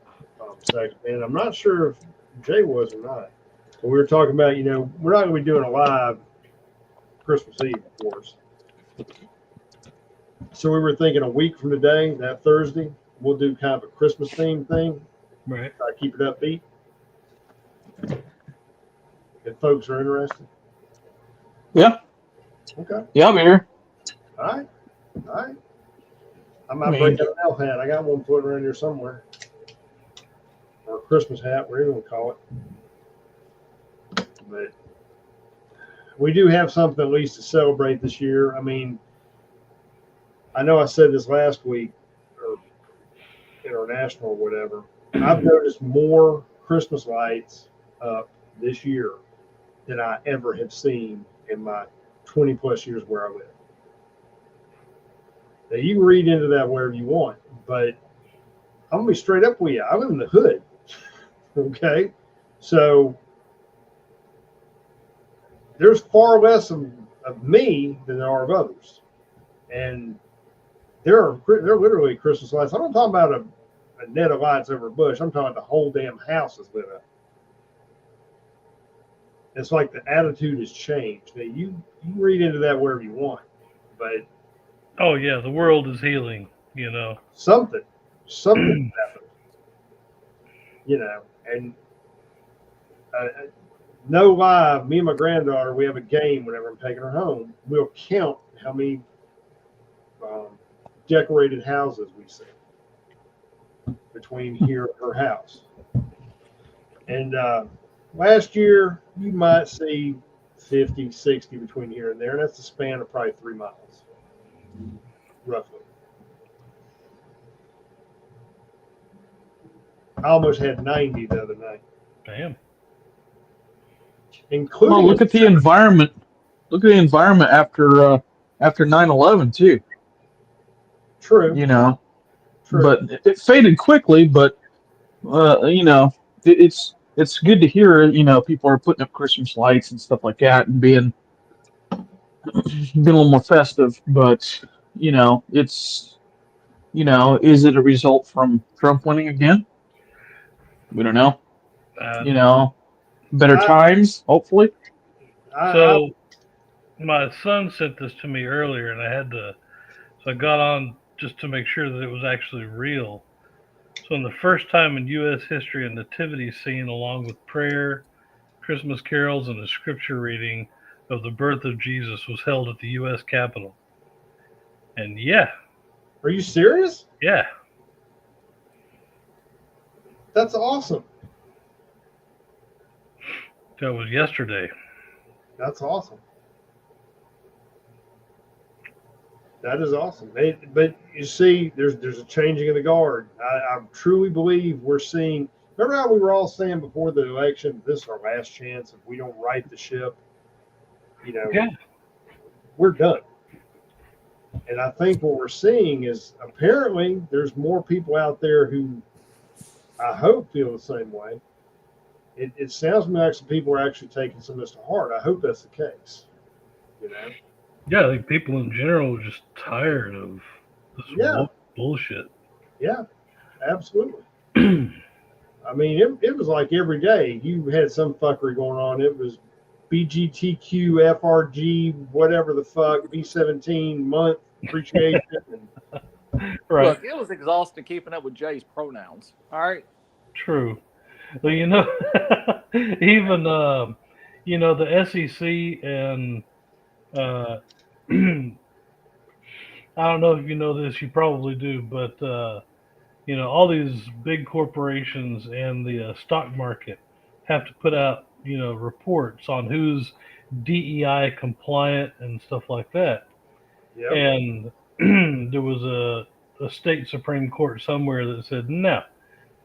Sax, man. I'm not sure if Jay was or not. But we were talking about, we're not going to be doing a live Christmas Eve, of course. So we were thinking a week from today, that Thursday, we'll do kind of a Christmas theme thing. Right. Try to keep it upbeat. If folks are interested. Yeah. Okay. Yeah, I'm here. All right. I might break out an elf hat. I got one floating around here somewhere. Or a Christmas hat, whatever you want to call it. But we do have something at least to celebrate this year. I mean, I know I said this last week, or international or whatever. I've noticed more Christmas lights up this year than I ever have seen in my 20 plus years where I live. Now, you can read into that wherever you want, but I'm going to be straight up with you. I live in the hood. Okay? So there's far less of me than there are of others. And they're literally Christmas lights. I'm not talking about a net of lights over a bush. I'm talking about the whole damn house is lit up. It's like the attitude has changed. Now, you read into that wherever you want, but Oh yeah, the world is healing. something happened. And no lie, me and my granddaughter, we have a game whenever I'm taking her home. We'll count how many decorated houses we see between here and her house. And last year, you might see 50, 60 between here and there, and that's a span of probably 3 miles, roughly. I almost had 90 the other night, Damn. including. Well, look at the environment. Look at the environment after 9/11 too. True. You know, True. but it faded quickly. But you know, it's good to hear. You know, people are putting up Christmas lights and stuff like that, and being a little more festive. But you know, is it a result from Trump winning again? We don't know. You know, better times, hopefully. So my son sent this to me earlier, and so I got on just to make sure that it was actually real. So, in the first time in U.S. history, a nativity scene along with prayer, Christmas carols, and a scripture reading of the birth of Jesus was held at the U.S. Capitol. And yeah. Are you serious? Yeah. That's awesome. That was yesterday. That's awesome. That is awesome. But you see, there's a changing of the guard. I truly believe we're seeing. Remember how we were all saying before the election, this is our last chance if we don't right the ship. You know, we're done. And I think what we're seeing is apparently there's more people out there who I hope feel the same way. It sounds to me like some people are actually taking some of this to heart. I hope that's the case. You know. Yeah, I think people in general are just tired of this bullshit. Yeah, absolutely. I mean, it was like every day you had some fuckery going on. It was BGTQ, FRG, whatever the fuck, B17 month appreciation. Right. Look, it was exhausting keeping up with Jay's pronouns. All right. True. Well, you know, even the SEC and I don't know if you know this, you probably do, but all these big corporations and the stock market have to put out reports on who's DEI compliant and stuff like that. Yep. And there was a state Supreme Court somewhere that said, no,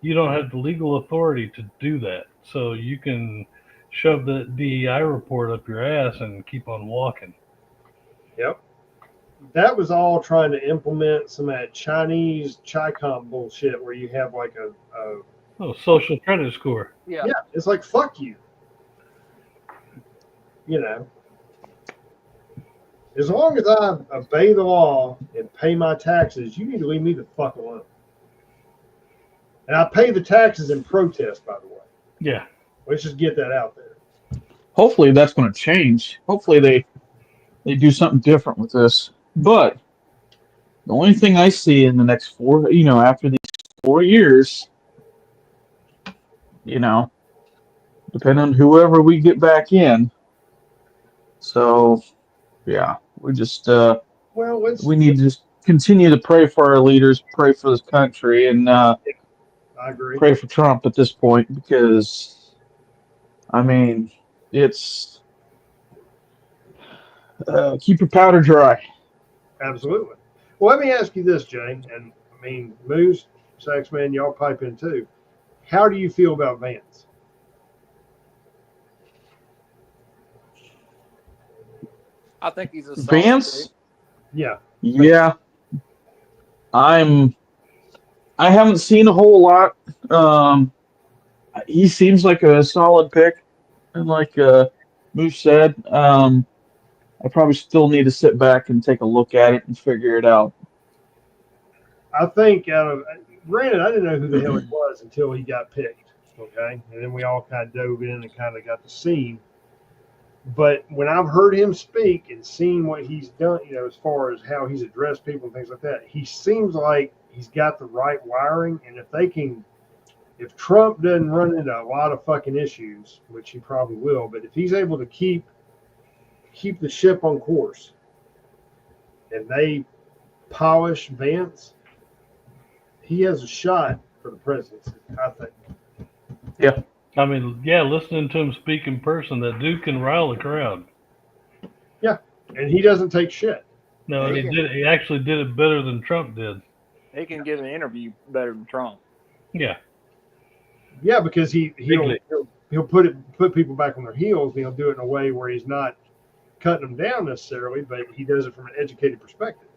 you don't have the legal authority to do that. So you can shove the DEI report up your ass and keep on walking. Yep. That was all trying to implement some of that Chinese Chi-Com bullshit where you have like a social credit score. Yeah. Yeah, it's like, fuck you. You know. As long as I obey the law and pay my taxes, you need to leave me the fuck alone. And I pay the taxes in protest, by the way. Yeah. Let's just get that out there. Hopefully that's going to change. Hopefully they do something different with this. But the only thing I see in the next after these 4 years, depending on whoever we get back in. So, yeah, we just we need to just continue to pray for our leaders, pray for this country, and I agree. Pray for Trump at this point because, I mean, it's keep your powder dry. Absolutely. Well, let me ask you this, Jay, and I mean, Moose, Saxman, y'all pipe in too. How do you feel about Vance? I think he's a Vance. Yeah. Yeah. I haven't seen a whole lot. He seems like a solid pick, and like Moose said, I probably still need to sit back and take a look at it and figure it out. I think granted, I didn't know who the hell he was until he got picked. Okay, and then we all kind of dove in and kind of got to see him. But when I've heard him speak and seen what he's done, as far as how he's addressed people and things like that, he seems like he's got the right wiring. And if Trump doesn't run into a lot of fucking issues, which he probably will, but if he's able to keep the ship on course and they polish Vance, he has a shot for the presidency, I think. Yeah. I mean, yeah, listening to him speak in person, that dude can rile a crowd. Yeah, and he doesn't take shit. No, and he actually did it better than Trump did. He can get an interview better than Trump. Yeah. Yeah, because he'll Bigly. put people back on their heels, and he'll do it in a way where he's not cutting them down necessarily, but he does it from an educated perspective.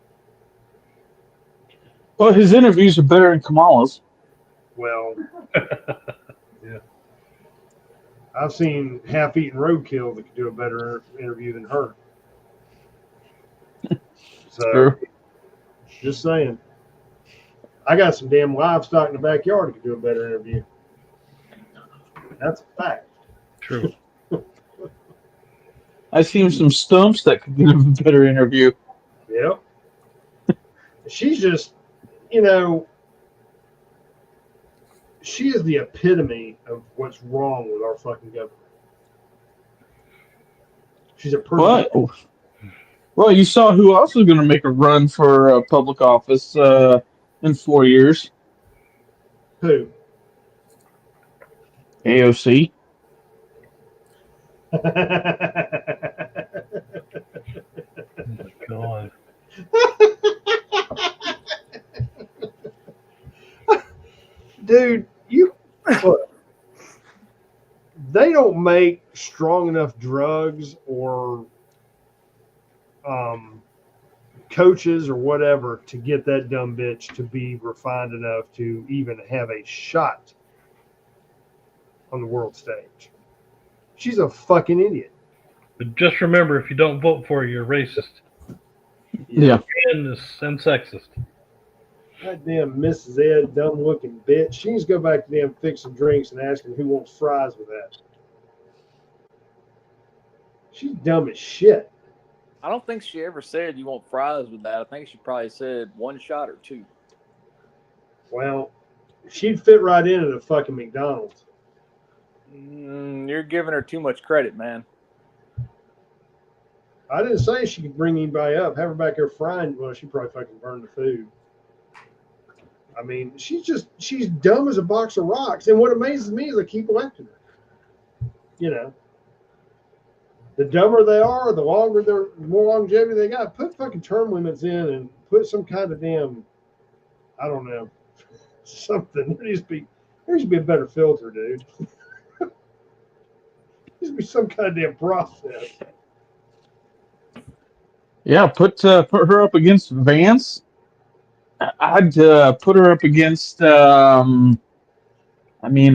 Well, his interviews are better than Kamala's. Well, Yeah. I've seen half-eaten roadkill that could do a better interview than her. So, Sure. just saying. I got some damn livestock in the backyard that could do a better interview. That's a fact. True. I've seen some stumps that could give him a better interview. Yep. She's just, you know, she is the epitome of what's wrong with our fucking government. She's a person. What? Well, you saw who else was going to make a run for public office in 4 years. Who? AOC. God. Dude, look, they don't make strong enough drugs or coaches or whatever to get that dumb bitch to be refined enough to even have a shot on the world stage. She's a fucking idiot. But just remember, if you don't vote for her, you're racist Yeah. and sexist. That damn Mrs. Ed, dumb looking bitch. She needs to go back to them, fix some drinks, and ask them who wants fries with that. She's dumb as shit. I don't think she ever said you want fries with that. I think she probably said one shot or two. Well, she'd fit right in at a fucking McDonald's. You're giving her too much credit, man. I didn't say she could bring anybody up. Have her back there frying. Well, she probably fucking burned the food. I mean, she's dumb as a box of rocks. And what amazes me is they keep electing her. You know, the dumber they are, the more longevity they got. Put fucking term limits in and put some kind of damn, I don't know, something. There needs to be a better filter, dude. There needs to be some kind of damn process. Yeah, put her up against Vance. I'd put her up against, a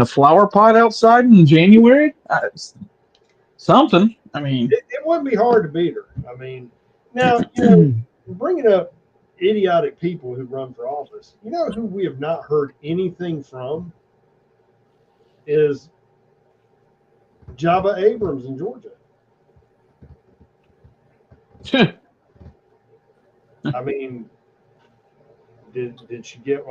flower pot outside in January. Something. I mean, It wouldn't be hard to beat her. I mean, now, you know, bringing up idiotic people who run for office, you know who we have not heard anything from is Jabba Abrams in Georgia. I mean, did she get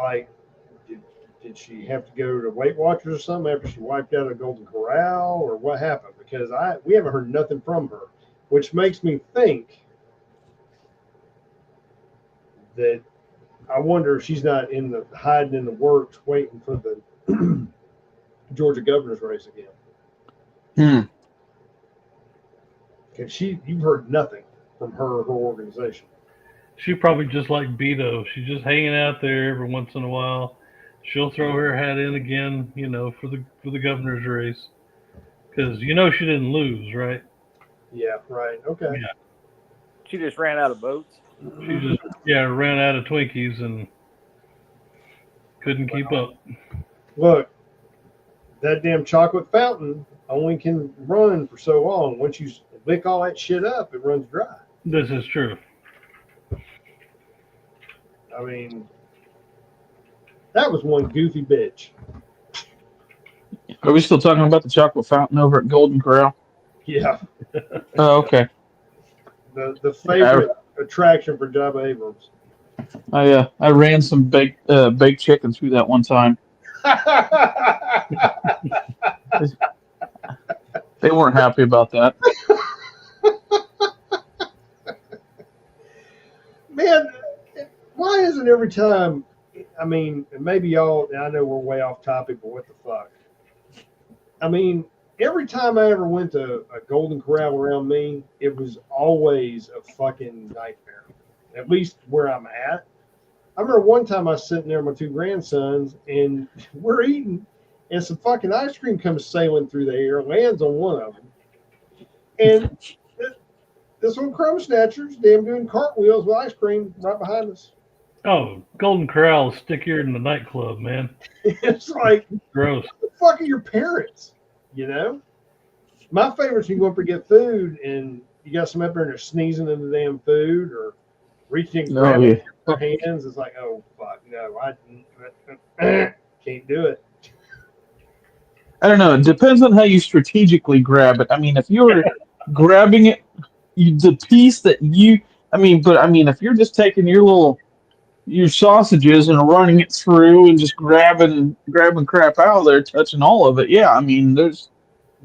did she have to go to Weight Watchers or something after she wiped out a Golden Corral, or what happened? Because we haven't heard nothing from her, which makes me think that I wonder if she's not hiding in the works, waiting for the Georgia governor's race again. Because you've heard nothing from her or her organization. She probably just like Beto. She's just hanging out there every once in a while. She'll throw her hat in again, you know, for the governor's race, because you know she didn't lose, right? Yeah, right. Okay. Yeah. She just ran out of votes. She just ran out of Twinkies and couldn't keep up. Look, that damn chocolate fountain only can run for so long. Once you lick all that shit up, it runs dry. This is true. I mean, that was one goofy bitch. Are we still talking about the chocolate fountain over at Golden Corral? Yeah. Oh, okay. The favorite attraction for Jabba Abrams. I ran some baked chicken through that one time. They weren't happy about that. Man, why isn't every time, I mean, maybe y'all, I know we're way off topic, but what the fuck? I mean, every time I ever went to a Golden Corral around me, it was always a fucking nightmare, at least where I'm at. I remember one time I was sitting there with my two grandsons, and we're eating, and some fucking ice cream comes sailing through the air, lands on one of them, and this little crumb snatcher's damn doing cartwheels with ice cream right behind us. Oh, Golden Corral is stickier than the nightclub, man. It's like, Gross. what the fuck are your parents? You know? My favorite is you go up and get food and you got some up there and they're sneezing in the damn food or reaching and grabbing yeah. their hands. It's like, oh, fuck, no, I can't do it. I don't know. It depends on how you strategically grab it. I mean, if you're grabbing it, the piece that you, if you're just taking your sausages and running it through and just grabbing crap out of there, touching all of it, yeah. I mean, there's,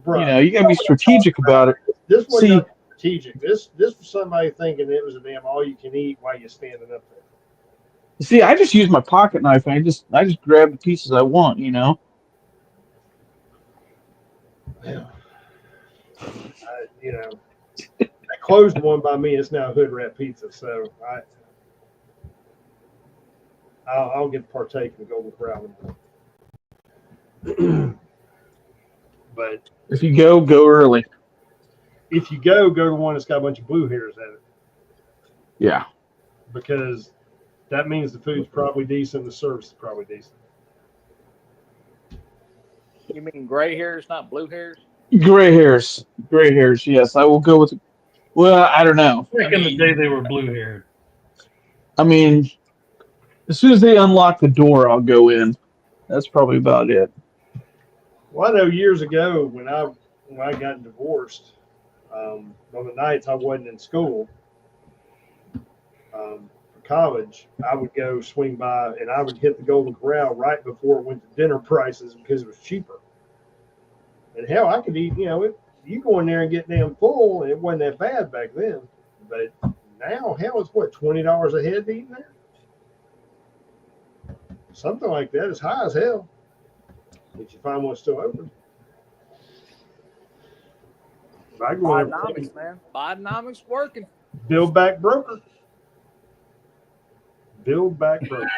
Bruh, you gotta be strategic about it. this was See, not strategic. This was somebody thinking it was a damn all you can eat while you're standing up there. I just use my pocket knife and I just grab the pieces I want, Yeah. That closed one by me. It's now Hood Rat Pizza, so I'll get to partake in the Golden Corral. But If you go early. if you go to one that's got a bunch of blue hairs at it, Yeah. because that means the food's probably decent, the service is probably decent. You mean gray hairs, not blue hairs? Gray hairs. Yes, I will go with. Well, I don't know. Back in the day, they were blue haired. I mean, as soon as they unlock the door, I'll go in. That's probably about it. Well, I know years ago when I got divorced, on the nights I wasn't in school for college, I would go swing by and I would hit the Golden Corral right before it went to dinner prices because it was cheaper. And hell, I could eat, you go in there and get damn full, and it wasn't that bad back then. But now, hell, it's what, $20 a head to eat there? Something like that. It's high as hell. If you find one still open. If I go in there, Bidenomics, man. Bidenomics working. Build back broker. Build back broker.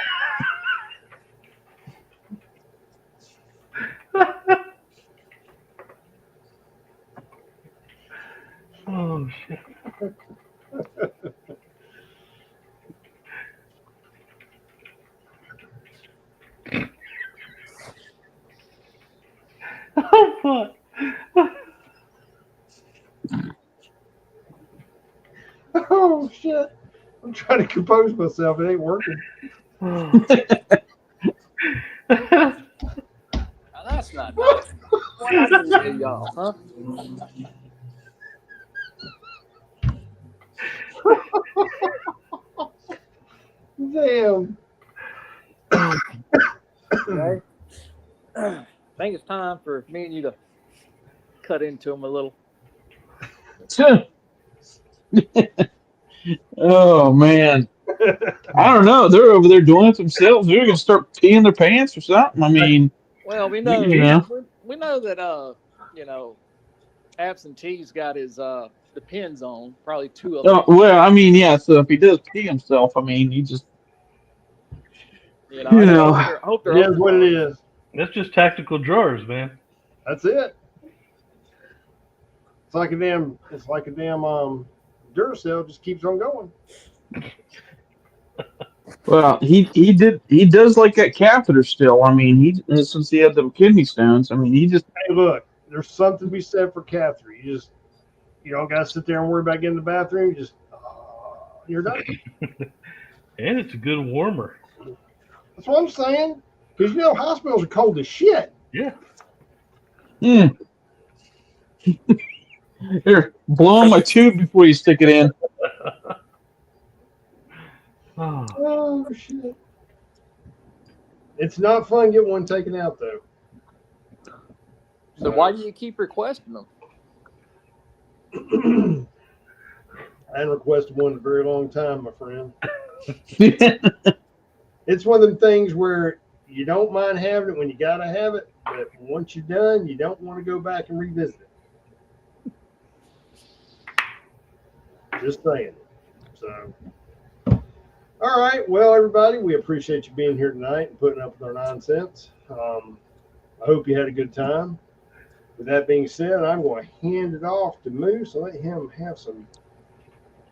Oh, shit. Oh, fuck. Oh, shit. I'm trying to compose myself. It ain't working. Now, that's not nice. What happened to y'all, huh? Damn. Okay. I think it's time for me and you to cut into them a little. Oh man, I don't know. They're over there doing it themselves. They're gonna start peeing their pants or something. I mean, Well, we know Yeah. we know that Absentee's got his depends on probably two of them. oh, well, I mean, yeah. So if he does pee himself, I mean, he just You you know. I hope they're It is open. what it is. That's just tactical drawers, man. That's it. It's like a damn Duracell just keeps on going. Well, he does like that catheter still. I mean, since he had them kidney stones. I mean, he just Hey, look, there's something to be said for catheter. You don't got to sit there and worry about getting in the bathroom. You're done. Mm. And it's a good warmer. That's what I'm saying. Because hospitals are cold as shit. Yeah. Mm. Here, blow on my tube before you stick it in. Oh, Oh shit. It's not fun getting one taken out though. So why do you keep requesting them? I hadn't requested one in a very long time, my friend. It's one of them things where you don't mind having it when you gotta have it, but once you're done, you don't want to go back and revisit it. Just saying. So, all right. Well, everybody, we appreciate you being here tonight and putting up with our nonsense. I hope you had a good time. With that being said, I'm going to hand it off to Moose and let him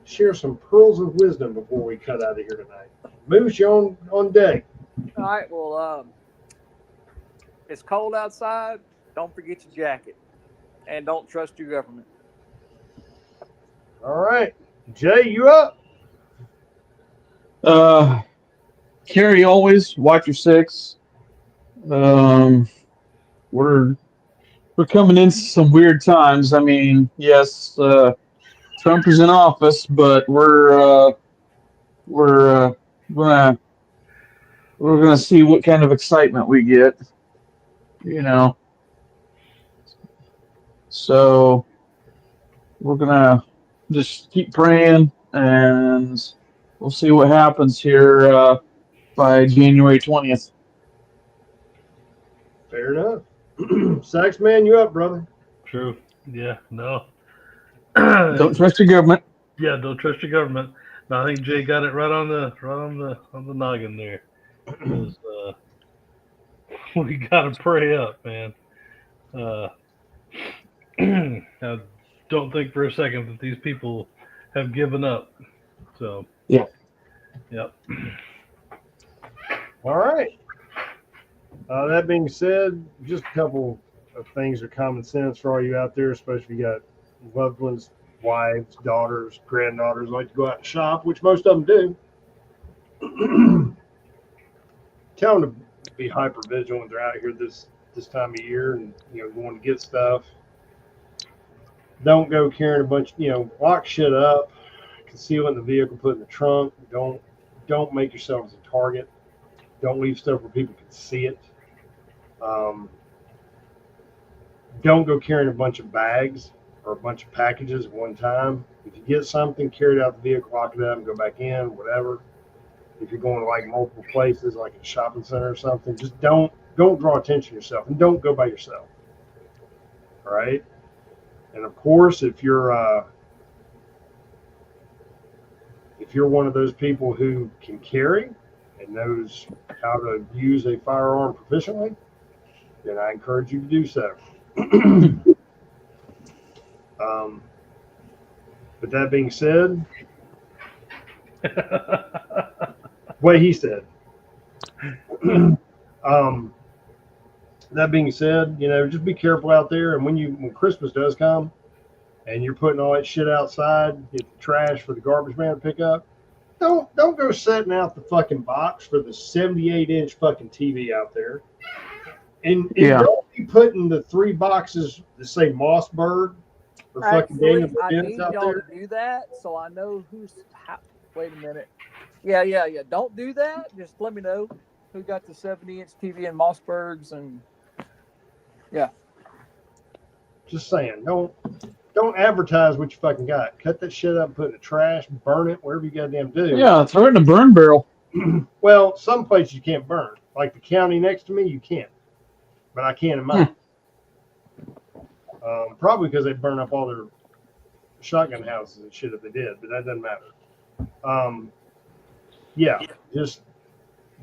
share some pearls of wisdom before we cut out of here tonight. Moose, you're on deck. All right. Well, it's cold outside. Don't forget your jacket, and don't trust your government. All right. Jay, you up? Carry always, watch your six. We're coming into some weird times. I mean, yes, Trump is in office, but we're gonna see what kind of excitement we get, you know. So we're gonna just keep praying, and we'll see what happens here by January 20th. Fair enough. Sax man, you up, brother? True. Yeah. No. Don't trust your government. Yeah. Don't trust your government. No, I think Jay got it right on the noggin there. 'Cause, we gotta pray up, man. I don't think for a second that these people have given up. So. Yeah. Yep. All right. That being said, just a couple of things are common sense for all you out there, especially if you got loved ones, wives, daughters, granddaughters like to go out and shop, which most of them do. Tell them to be hyper vigilant when they're out here this time of year and going to get stuff. Don't go carrying a bunch. Lock shit up, conceal it in the vehicle, put it in the trunk. Don't make yourselves a target. Don't leave stuff where people can see it. Don't go carrying a bunch of bags or a bunch of packages at one time. If you get something, carry it out the vehicle, lock it up, and go back in, whatever. If you're going to like multiple places, like a shopping center or something, just don't draw attention to yourself, and don't go by yourself. All right. And of course, if you're one of those people who can carry and knows how to use a firearm proficiently, then I encourage you to do so. But that being said, what he said. That being said, just be careful out there. And when Christmas does come and you're putting all that shit outside, get the trash for the garbage man to pick up, don't go setting out the fucking box for the 78-inch fucking TV out there. And don't be putting the 3 boxes that say Mossberg or fucking Daniel I need out y'all there. to do that so I know who's. Wait a minute. Yeah. Don't do that. Just let me know who got the 70-inch TV in Mossbergs and. Yeah. Just saying, don't advertise what you fucking got. Cut that shit up, put it in the trash, burn it, whatever you goddamn do. Yeah, throw it in a burn barrel. Well, some places you can't burn. Like the county next to me, you can't. But I can in mine. Probably because they burn up all their shotgun houses and shit if they did, but that doesn't matter. Yeah, just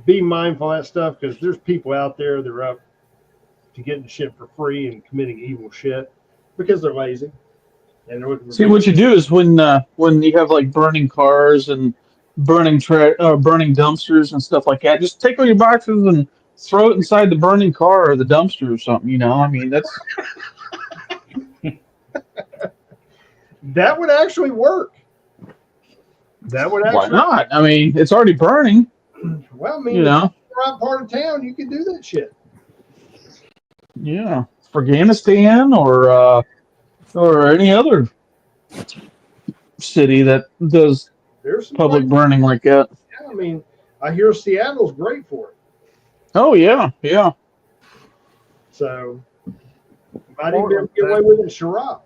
be mindful of that stuff because there's people out there that are up to getting shit for free and committing evil shit because they're lazy. And See, what you do is when you have like burning cars and burning dumpsters and stuff like that, just take all your boxes and throw it inside the burning car or the dumpster or something. I mean, that's that would actually work. That would actually. Why not? I mean, it's already burning. Well, I mean, if you're in the right part of town, you can do that shit. Yeah, Afghanistan or any other city that does public burning like that. Yeah, I mean, I hear Seattle's great for it. Oh yeah. So might even be able to get away with it in Chirac.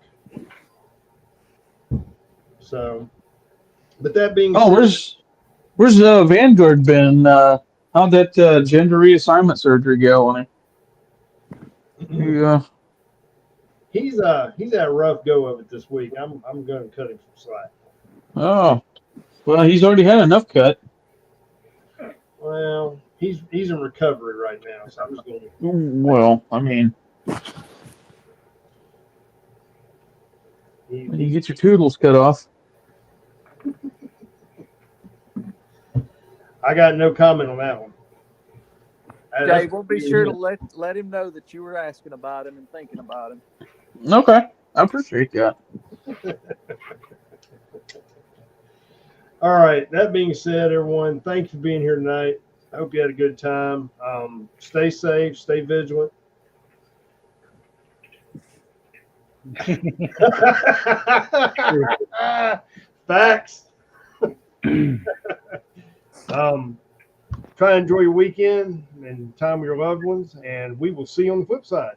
So, but that being said, where's Vanguard been? How'd that gender reassignment surgery go on it? Yeah. He's had a rough go of it this week. I'm going to cut him some slack. Oh, well, he's already had enough cut. Well, he's in recovery right now. So I'm just going. Well, I mean, He, when you get your toodles cut off. I got no comment on that one. Jay, we'll be sure to let him know that you were asking about him and thinking about him. Okay, I appreciate that. All right. That being said, everyone, thanks for being here tonight. I hope you had a good time. Stay safe, stay vigilant. Facts. Try to enjoy your weekend and time with your loved ones, and we will see you on the flip side.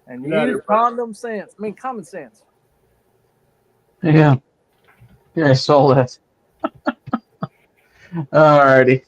And Good night, use common sense. Yeah. Yeah, I saw that. Alrighty.